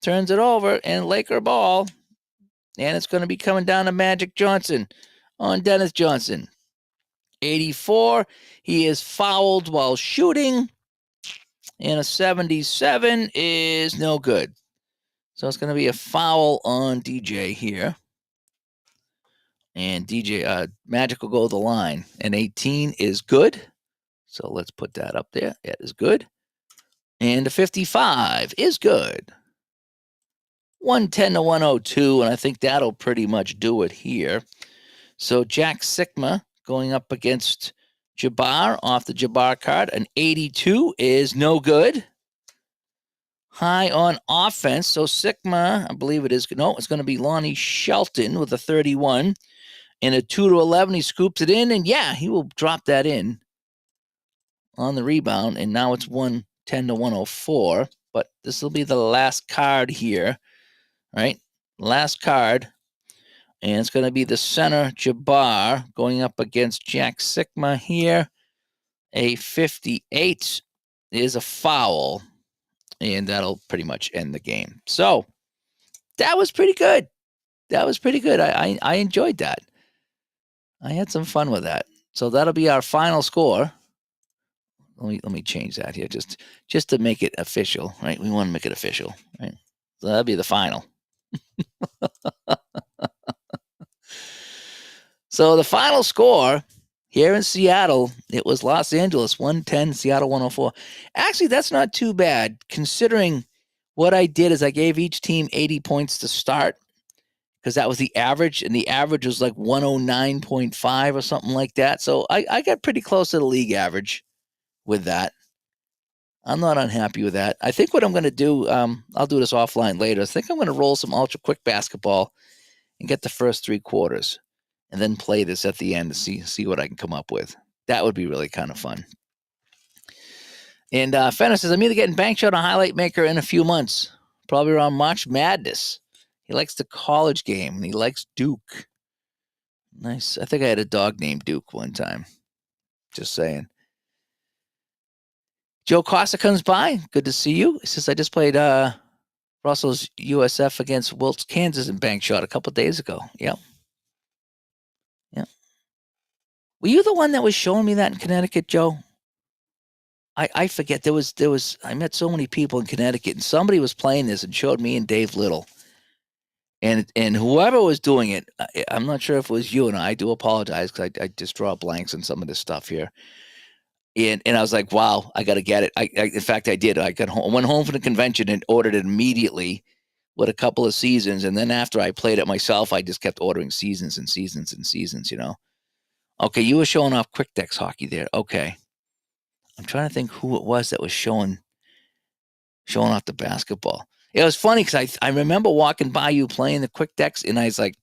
And Laker ball. And it's going to be coming down to Magic Johnson on Dennis Johnson. 84. He is fouled while shooting. And a 77 is no good. So it's going to be a foul on DJ here. And DJ Magic will go to the line. And 18 is good. So let's put that up there. That is good. And a 55 is good. 110 to 102. And I think that'll pretty much do it here. So Jack Sikma going up against Jabbar off the Jabbar card. An 82 is no good. High on offense. So Sikma, I believe it is. No, it's going to be Lonnie Shelton with a 31. And a 2 to 11. He scoops it in. And yeah, he will drop that in on the rebound. And now it's 110 to 104. But this will be the last card here. Right? Last card. And it's going to be the center, Jabbar, going up against Jack Sikma here. A 58 is a foul. And that'll pretty much end the game. So that was pretty good. I enjoyed that. I had some fun with that. So that'll be our final score. Let me change that here just to make it official, right? We want to make it official, right? So that'll be the final. So the final score here in Seattle, it was Los Angeles 110, Seattle 104. Actually, that's not too bad considering what I did is I gave each team 80 points to start because that was the average, and the average was like 109.5 or something like that. So I got pretty close to the league average with that. I'm not unhappy with that. I think what I'm going to do, I'll do this offline later. I think I'm going to roll some ultra quick basketball and get the first 3 quarters, and then play this at the end to see what I can come up with. That would be really kind of fun. And Fenner says, I'm either getting Bank Shot or Highlight Maker in a few months, probably around March Madness. He likes the college game, and he likes Duke. Nice. I think I had a dog named Duke one time. Just saying. Joe Costa comes by. Good to see you. He says, I just played Russell's USF against Wilts, Kansas in Bank Shot a couple days ago. Yep. Yep. Were you the one that was showing me that in Connecticut, Joe? I forget. There was I met so many people in Connecticut, and somebody was playing this and showed me and Dave Little. And whoever was doing it, I'm not sure if it was you, and I do apologize because I just draw blanks on some of this stuff here. And I was like, wow, I got to get it. In fact, I did. I got home, went home from the convention and ordered it immediately with a couple of seasons. And then after I played it myself, I just kept ordering seasons and seasons and seasons, Okay, you were showing off Quick Decks hockey there. Okay. I'm trying to think who it was that was showing off the basketball. It was funny because I remember walking by you playing the Quick Decks, and I was like,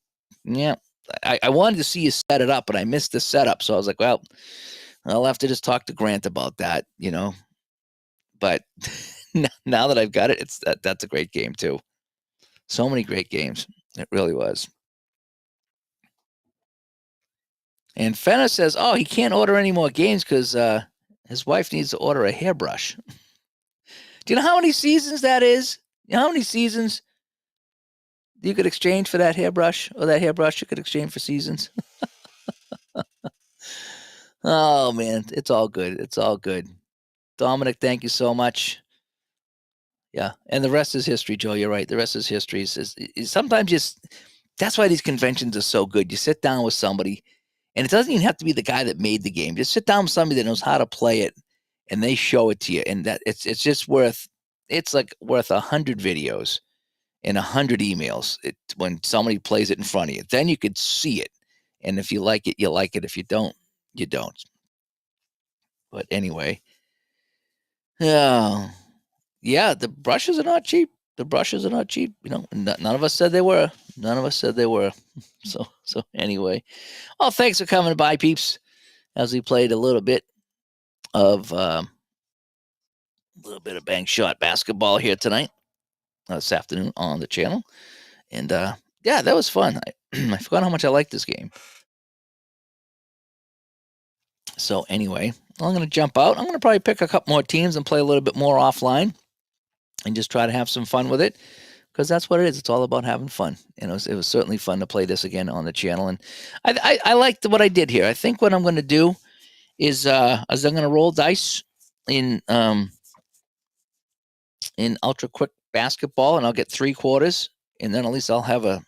yeah, I wanted to see you set it up, but I missed the setup. So I was like, well, I'll have to just talk to Grant about that, But now that I've got it, that's a great game too. So many great games. It really was. And Fenner says, oh, he can't order any more games because his wife needs to order a hairbrush. Do you know how many seasons that is? You know how many seasons you could exchange for that hairbrush, or that hairbrush you could exchange for seasons? Oh, man, it's all good. It's all good. Dominic, thank you so much. Yeah, and the rest is history, Joe. You're right. The rest is history. Sometimes that's why these conventions are so good. You sit down with somebody, and it doesn't even have to be the guy that made the game. Just sit down with somebody that knows how to play it, and they show it to you, and that it's just worth 100 videos and 100 emails when somebody plays it in front of you. Then you could see it, and if you like it, you like it. If you don't, you don't. But anyway, yeah, the brushes are not cheap. The brushes are not cheap. None of us said they were. None of us said they were. So anyway, thanks for coming by, peeps. As we played a little bit of Bank Shot basketball here tonight, this afternoon on the channel, and yeah, that was fun. I forgot how much I like this game. So anyway, I'm going to jump out. I'm going to probably pick a couple more teams and play a little bit more offline, and just try to have some fun with it, because that's what it is. It's all about having fun. It was certainly fun to play this again on the channel, and I liked what I did here. I think what I'm going to do is I'm going to roll dice in ultra quick basketball, and I'll get 3 quarters, and then at least I'll have a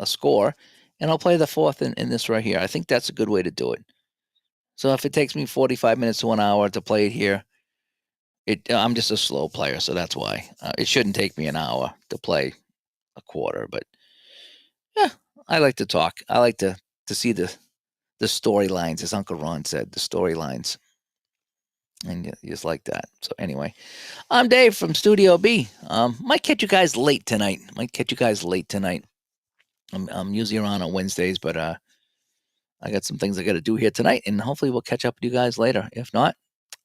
score, and I'll play the fourth in this right here. I think that's a good way to do it. So if it takes me 45 minutes to 1 hour to play it here, I'm just a slow player, so that's why. It shouldn't take me an hour to play a quarter, but yeah, I like to talk. I like to see the storylines, as Uncle Ron said, the storylines. And you just like that. So anyway, I'm Dave from Studio B. Might catch you guys late tonight. I'm usually around on Wednesdays, but I got some things I got to do here tonight, and hopefully we'll catch up with you guys later. If not,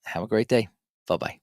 have a great day. Bye-bye.